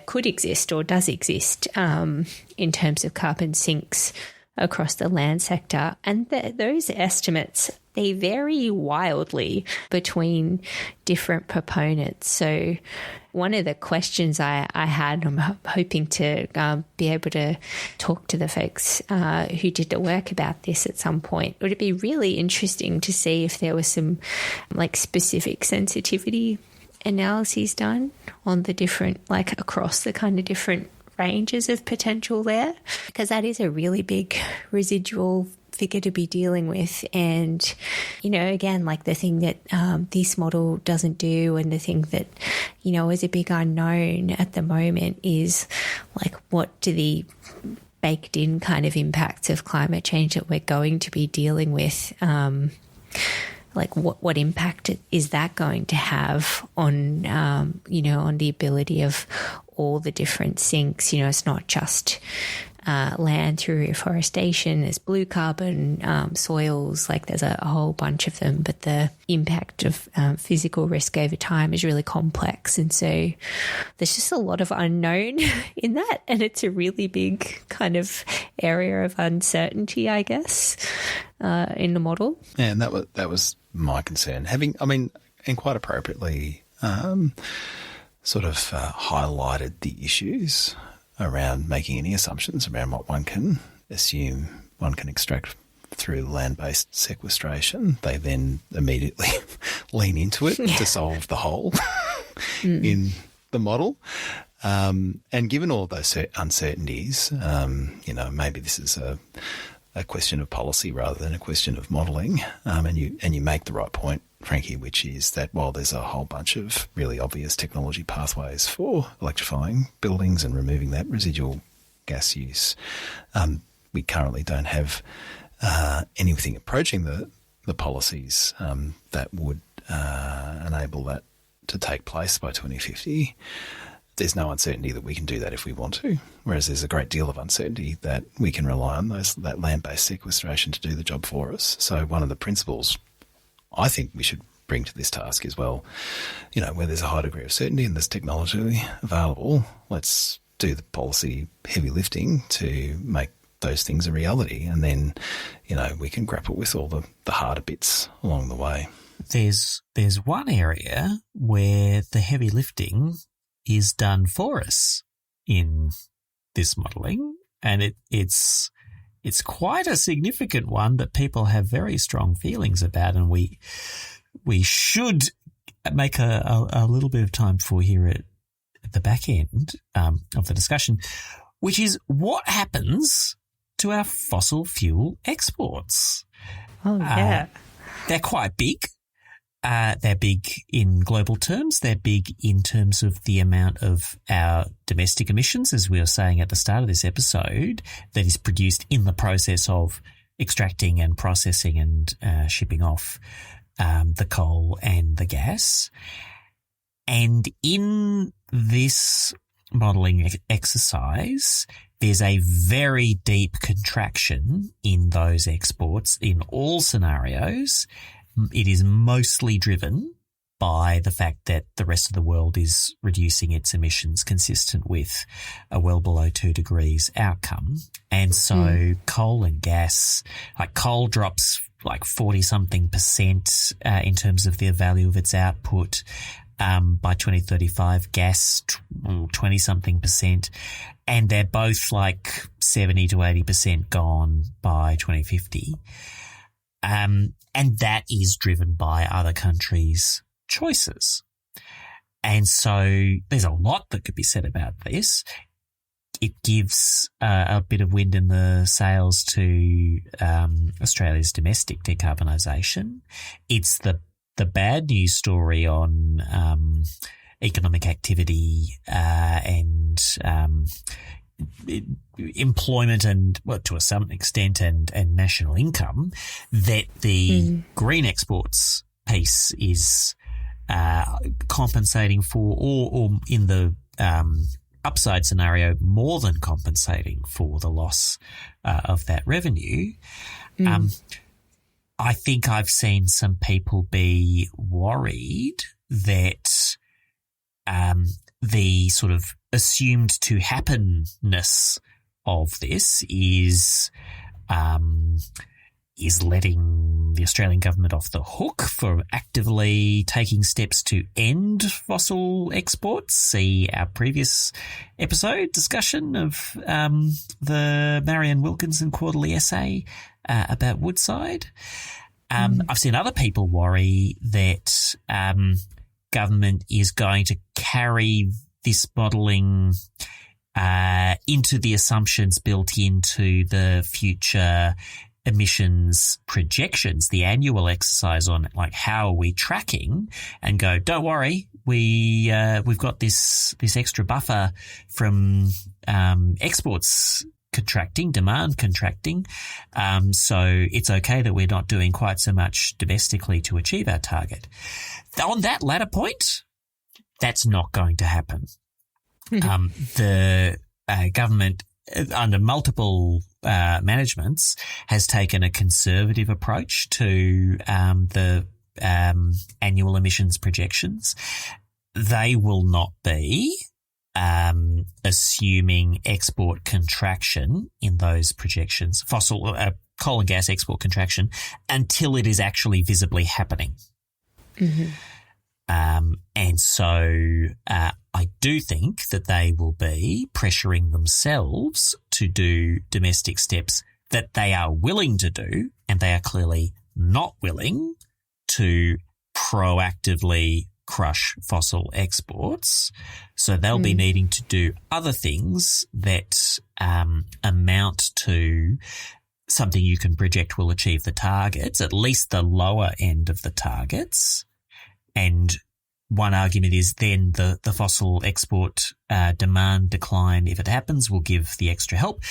could exist or does exist in terms of carbon sinks across the land sector. And those estimates, they vary wildly between different proponents. So one of the questions I had, I'm hoping to be able to talk to the folks who did the work about this at some point. Would it be really interesting to see if there was some specific sensitivity analyses done on the different, across the kind of different ranges of potential there? Because that is a really big residual figure to be dealing with. And, again, the thing that this model doesn't do, and the thing that, is a big unknown at the moment is what do the baked in kind of impacts of climate change that we're going to be dealing with, what impact is that going to have on, on the ability of all the different sinks? It's not just land through reforestation, there's blue carbon, soils, there's a whole bunch of them, but the impact of physical risk over time is really complex. And so there's just a lot of unknown in that. And it's a really big kind of area of uncertainty, I guess, in the model. Yeah, and that was my concern. And quite appropriately, sort of highlighted the issues around making any assumptions around what one can assume one can extract through land-based sequestration. They then immediately lean into it to solve the hole in the model. And given all of those uncertainties, maybe this is a question of policy rather than a question of modelling. And you make the right point, Frankie, which is that while there's a whole bunch of really obvious technology pathways for electrifying buildings and removing that residual gas use, we currently don't have anything approaching the policies that would enable that to take place by 2050. There's no uncertainty that we can do that if we want to, whereas there's a great deal of uncertainty that we can rely on that land-based sequestration to do the job for us. So one of the principles I think we should bring to this task is, where there's a high degree of certainty and there's technology available, let's do the policy heavy lifting to make those things a reality. And then, we can grapple with all the harder bits along the way. There's one area where the heavy lifting is done for us in this modelling, and it's quite a significant one that people have very strong feelings about, and we should make a little bit of time for here at the back end of the discussion, which is what happens to our fossil fuel exports. Oh, yeah. They're quite big. They're big in global terms. They're big in terms of the amount of our domestic emissions, as we were saying at the start of this episode, that is produced in the process of extracting and processing and shipping off the coal and the gas. And in this modelling exercise, there's a very deep contraction in those exports in all scenarios. It is mostly driven by the fact that the rest of the world is reducing its emissions consistent with a well below 2 degrees outcome. And so coal and gas, coal drops 40-something% in terms of the value of its output by 2035, gas 20-something%, and they're both 70 to 80% gone by 2050. And that is driven by other countries' choices. And so there's a lot that could be said about this. It gives a bit of wind in the sails to Australia's domestic decarbonisation. It's the bad news story on economic activity and employment and, well, to some extent, and national income, that the green exports piece is compensating for, or in the upside scenario, more than compensating for the loss of that revenue. I think I've seen some people be worried that the sort of assumed to happenness of this is letting the Australian government off the hook for actively taking steps to end fossil exports. See our previous episode discussion of the Marianne Wilkinson quarterly essay about Woodside. I've seen other people worry that government is going to carry this modelling into the assumptions built into the future emissions projections, the annual exercise on like how are we tracking, and go, don't worry, we've got this extra buffer from exports contracting, demand contracting, so it's okay that we're not doing quite so much domestically to achieve our target. On that latter point, that's not going to happen. The government, under multiple managements, has taken a conservative approach to the annual emissions projections. They will not be assuming export contraction in those projections, coal and gas export contraction, until it is actually visibly happening. And so I do think that they will be pressuring themselves to do domestic steps that they are willing to do, and they are clearly not willing to proactively crush fossil exports. So they'll be needing to do other things that amount to something you can project will achieve the targets, at least the lower end of the targets. And one argument is then the fossil export demand decline, if it happens, will give the extra help.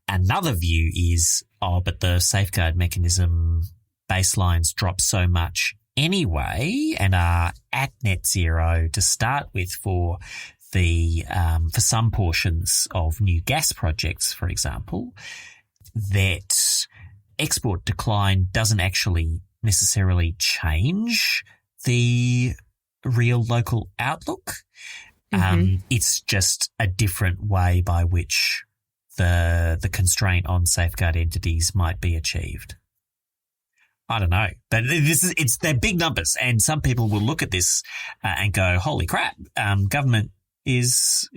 Another view is, but the safeguard mechanism baselines drop so much anyway and are at net zero to start with for some portions of new gas projects, for example, that export decline doesn't actually necessarily change the real local outlook. It's just a different way by which the constraint on safeguard entities might be achieved. I don't know, but they're big numbers, and some people will look at this and go, "Holy crap! Government is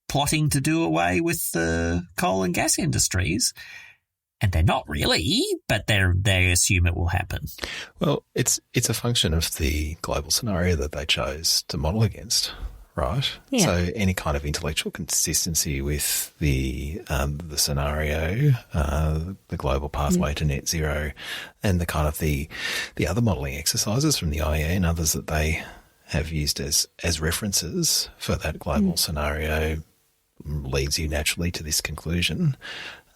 plotting to do away with the coal and gas industries." And they're not really, but they assume it will happen. Well, it's a function of the global scenario that they chose to model against, right? Yeah. So any kind of intellectual consistency with the scenario, the global pathway to net zero, and the kind of the other modelling exercises from the IEA and others that they have used as references for that global scenario leads you naturally to this conclusion.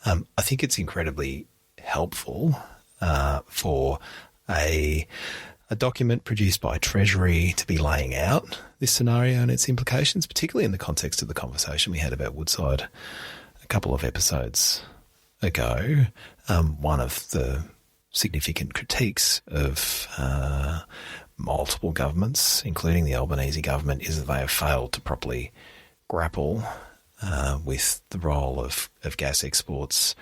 I think it's incredibly helpful for a document produced by Treasury to be laying out this scenario and its implications, particularly in the context of the conversation we had about Woodside a couple of episodes ago. One of the significant critiques of multiple governments, including the Albanese government, is that they have failed to properly grapple with the role of gas exports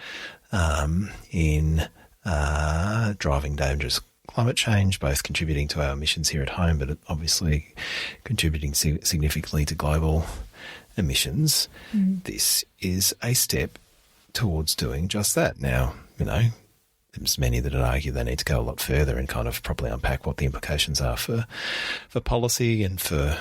in driving dangerous climate change, both contributing to our emissions here at home, but obviously contributing significantly to global emissions. This is a step towards doing just that. Now, there's many that would argue they need to go a lot further and kind of properly unpack what the implications are for policy and for,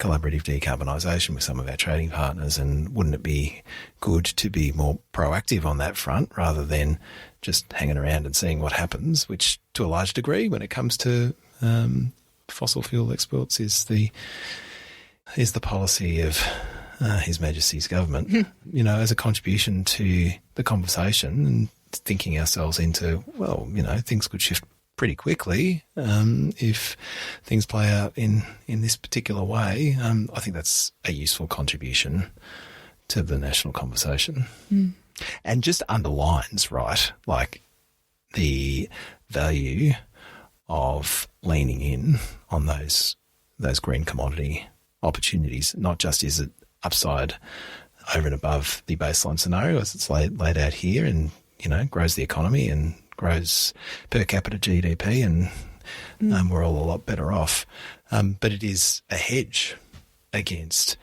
collaborative decarbonisation with some of our trading partners. And wouldn't it be good to be more proactive on that front rather than just hanging around and seeing what happens, which to a large degree when it comes to fossil fuel exports is the policy of His Majesty's government, as a contribution to the conversation and thinking ourselves into, things could shift pretty quickly if things play out in this particular way. I think that's a useful contribution to the national conversation. And just underlines, right, like the value of leaning in on those green commodity opportunities. Not just is it upside over and above the baseline scenario as it's laid out here and, grows the economy and grows per capita GDP and we're all a lot better off. But it is a hedge against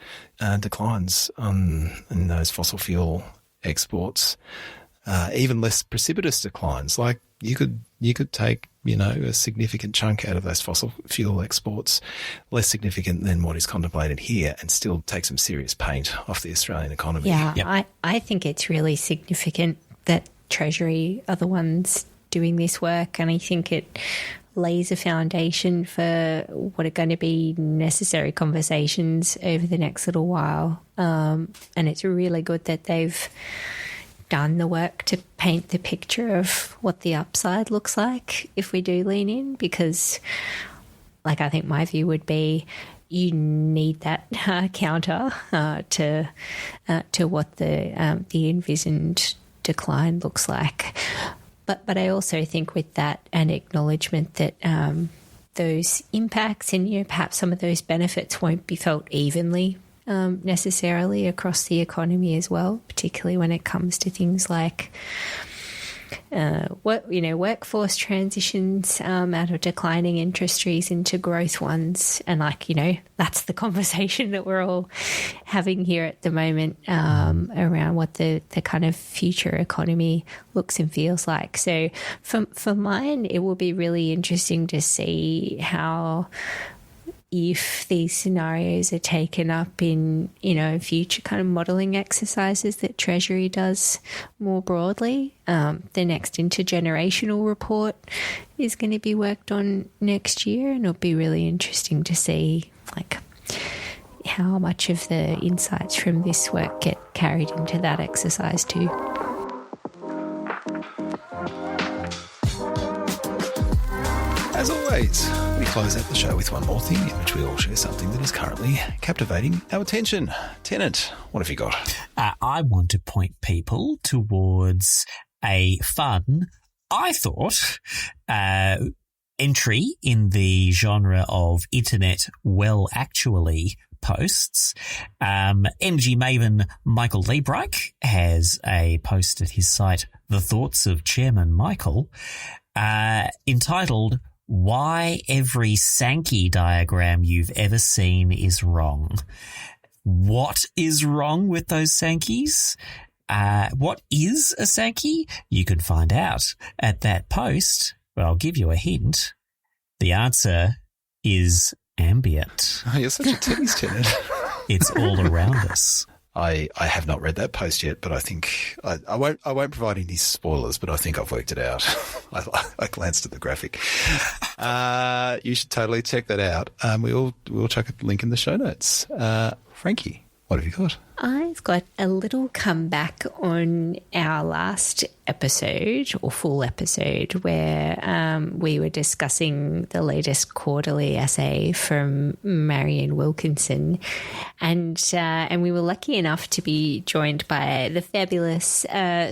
declines in those fossil fuel exports, even less precipitous declines. Like you could take, a significant chunk out of those fossil fuel exports, less significant than what is contemplated here, and still take some serious paint off the Australian economy. Yeah, Yep. I think it's really significant that Treasury are the ones doing this work, and I think it lays a foundation for what are going to be necessary conversations over the next little while. And it's really good that they've done the work to paint the picture of what the upside looks like if we do lean in, because I think my view would be you need that counter to what the envisioned decline looks like. But I also think with that an acknowledgement that those impacts and perhaps some of those benefits won't be felt evenly necessarily across the economy as well, particularly when it comes to things like workforce transitions out of declining industries into growth ones. And that's the conversation that we're all having here at the moment around what the kind of future economy looks and feels like. So for mine, it will be really interesting to see how, if these scenarios are taken up in, future kind of modelling exercises that Treasury does more broadly. The next intergenerational report is going to be worked on next year, and it'll be really interesting to see how much of the insights from this work get carried into that exercise too. As always, we close out the show with one more thing in which we all share something that is currently captivating our attention. Tennant, what have you got? I want to point people towards a fun, I thought, entry in the genre of internet well actually posts. Energy maven Michael Liebreich has a post at his site, The Thoughts of Chairman Michael, entitled "Why Every Sankey Diagram You've Ever Seen is Wrong." What is wrong with those Sankeys? What is a Sankey? You can find out at that post, but I'll give you a hint. The answer is ambient. Oh, you're such a tease, Tennant. It's all around us. I have not read that post yet, but I think I won't provide any spoilers, but I think I've worked it out. I glanced at the graphic. You should totally check that out. We'll chuck a link in the show notes. Frankie, what have you got? I've got a little comeback on our last episode or full episode where we were discussing the latest quarterly essay from Marion Wilkinson, and we were lucky enough to be joined by the fabulous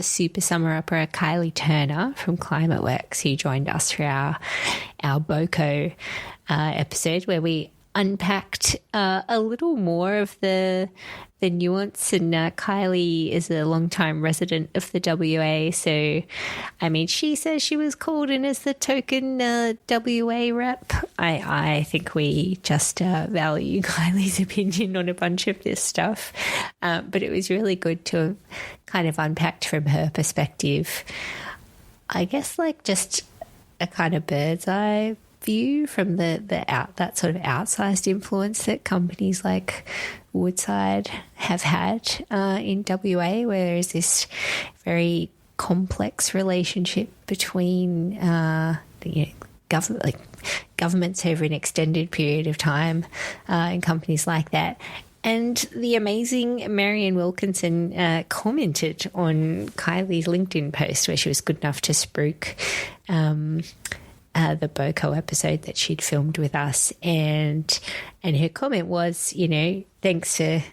super summer opera Kylie Turner from Climate Works, who joined us for our BOCO episode where we unpacked a little more of the nuance, and Kylie is a long-time resident of the WA, so she says she was called in as the token WA rep. I think we just value Kylie's opinion on a bunch of this stuff, but it was really good to have kind of unpacked from her perspective, I guess, just a kind of bird's eye view from that sort of outsized influence that companies like Woodside have had in WA, where there's this very complex relationship between governments over an extended period of time and companies like that, And the amazing Marianne Wilkinson commented on Kylie's LinkedIn post where she was good enough to spruik the BOCO episode that she'd filmed with us. And her comment was, thanks for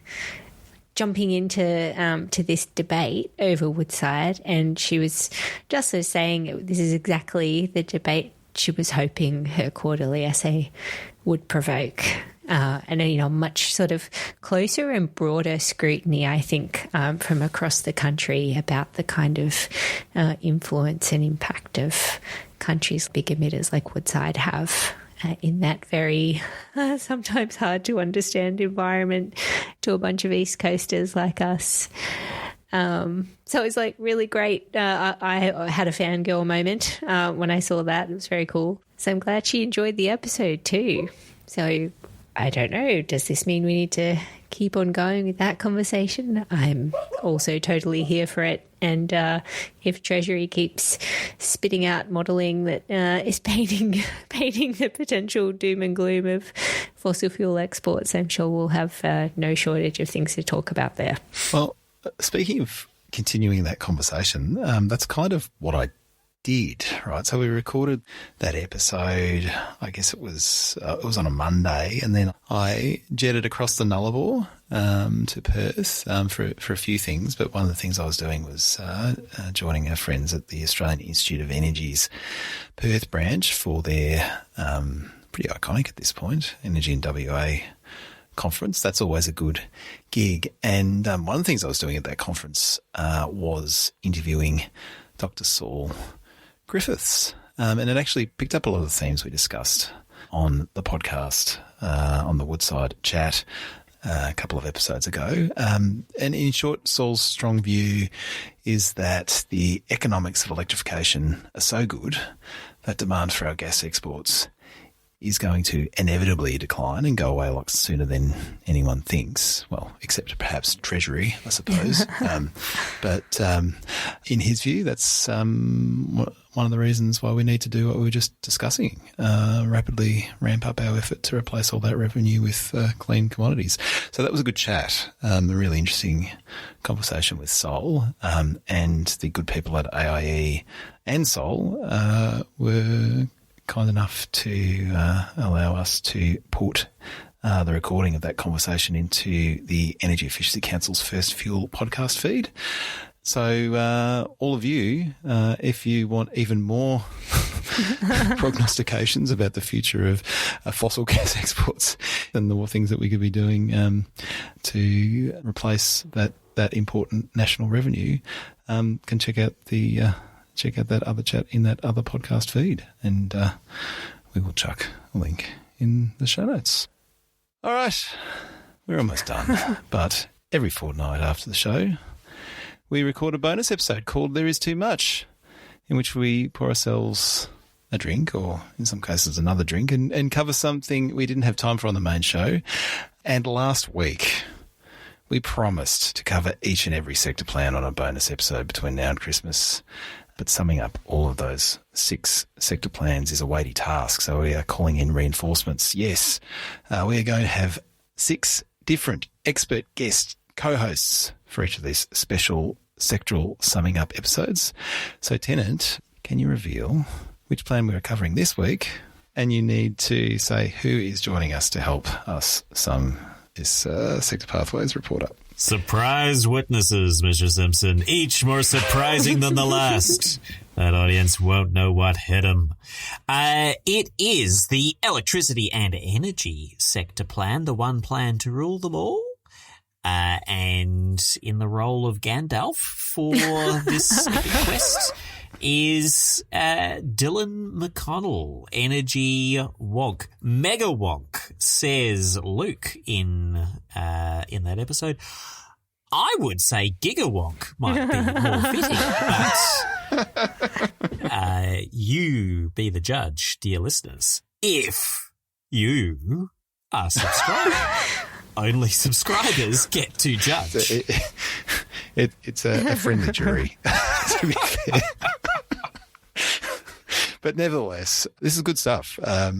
jumping into to this debate over Woodside. And she was just sort of saying this is exactly the debate she was hoping her quarterly essay would provoke. And, much sort of closer and broader scrutiny, I think, from across the country about the kind of influence and impact of countries big emitters like Woodside have in that very sometimes hard to understand environment to a bunch of East Coasters like us. So it was really great. I had a fangirl moment when I saw that. It was very cool. So I'm glad she enjoyed the episode too. So I don't know. Does this mean we need to keep on going with that conversation? I'm also totally here for it. And if Treasury keeps spitting out modelling that is painting the potential doom and gloom of fossil fuel exports, I'm sure we'll have no shortage of things to talk about there. Well, speaking of continuing that conversation, that's kind of what I did, right? So we recorded that episode, I guess it was on a Monday, and then I jetted across the Nullarbor to Perth for a few things, but one of the things I was doing was joining our friends at the Australian Institute of Energy's Perth branch for their pretty iconic at this point, Energy in WA conference. That's always a good gig. And one of the things I was doing at that conference was interviewing Dr. Saul Griffiths. And it actually picked up a lot of the themes we discussed on the podcast, on the Woodside chat a couple of episodes ago. And in short, Saul's strong view is that the economics of electrification are so good that demand for our gas exports is going to inevitably decline and go away a lot sooner than anyone thinks. Well, except perhaps Treasury, I suppose. But in his view, that's one of the reasons why we need to do what we were just discussing, rapidly ramp up our effort to replace all that revenue with clean commodities. So that was a good chat, a really interesting conversation with Sol, and the good people at AIE and Sol were kind enough to allow us to put the recording of that conversation into the Energy Efficiency Council's First Fuel podcast feed. So all of you, if you want even more prognostications about the future of fossil gas exports and the more things that we could be doing to replace that important national revenue, can check out that other chat in that other podcast feed, and we will chuck a link in the show notes. All right, we're almost done, but every fortnight after the show, we record a bonus episode called There Is Too Much, in which we pour ourselves a drink, or in some cases another drink, and cover something we didn't have time for on the main show. And last week, we promised to cover each and every sector plan on a bonus episode between now and Christmas. But summing up all of those 6 sector plans is a weighty task, so we are calling in reinforcements. Yes, we are going to have 6 different expert guest co-hosts for each of these special sectoral summing up episodes. So, Tennant, can you reveal which plan we are covering this week? And you need to say who is joining us to help us sum this Sector Pathways report up. Surprise witnesses, Mr. Simpson, each more surprising than the last. That audience won't know what hit them. It is the electricity and energy sector plan, the one plan to rule them all. And in the role of Gandalf for this quest is Dylan McConnell, energy wonk, mega wonk, says Luke in that episode. I would say gigawonk might be more fitting, but you be the judge, dear listeners. If you are subscribed, only subscribers get to judge. It's a friendly jury, to be fair. But nevertheless, this is good stuff. I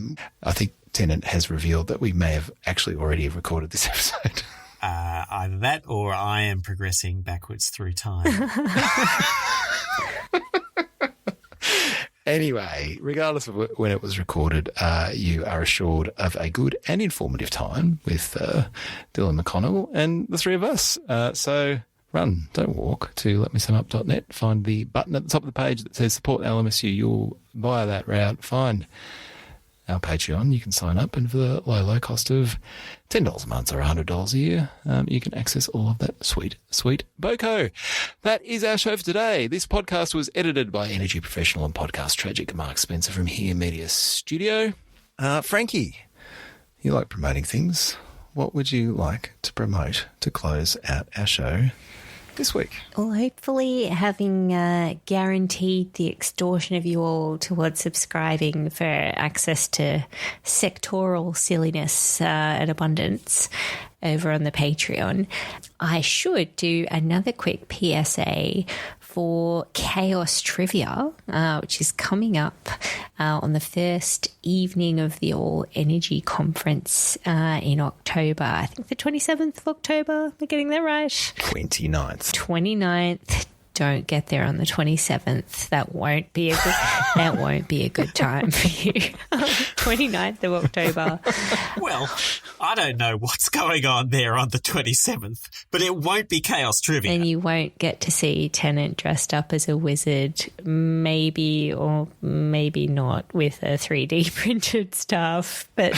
think Tennant has revealed that we may have actually already recorded this episode. Either that or I am progressing backwards through time. Anyway, regardless of when it was recorded, you are assured of a good and informative time with Dylan McConnell and the three of us. So run, don't walk to letmesumup.net. Find the button at the top of the page that says support LMSU. You'll, via that route, find our Patreon. You can sign up, and for the low cost of $10 a month or $100 a year, you can access all of that sweet boko. That is our show for today. This podcast was edited by energy professional and podcast tragic Mark Spencer from Here Media Studio. Frankie, you like promoting things. What would you like to promote to close out our show this week? Well, hopefully having guaranteed the extortion of you all towards subscribing for access to sectoral silliness and abundance over on the Patreon, I should do another quick PSA for Chaos Trivia, which is coming up on the first evening of the All Energy Conference in October. I think the 27th of October. Am I getting that right? 29th. 29th. Don't get there on the 27th. That won't be a good time for you. 29th of October. Well, I don't know what's going on there on the 27th, but it won't be Chaos Trivia. And you won't get to see Tennant dressed up as a wizard, maybe or maybe not, with a 3D printed staff. But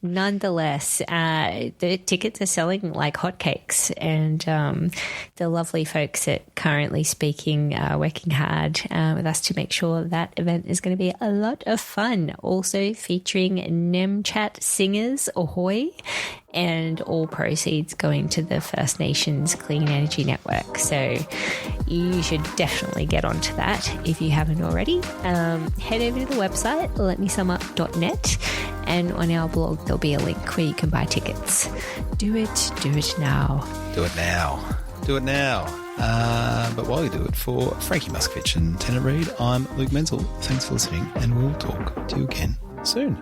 nonetheless, the tickets are selling like hotcakes, and the lovely folks at Currently Speaking are working hard with us to make sure that event is going to be a lot of fun. Also featuring NemChat singers, ahoy, and all proceeds going to the First Nations Clean Energy Network. So you should definitely get onto that if you haven't already. Head over to the website, letmesumup.net, and on our blog there'll be a link where you can buy tickets. Do it now. Do it now. But while you do it, for Frankie Muskovich and Tennant Reid, I'm Luke Menzel. Thanks for listening, and we'll talk to you again soon.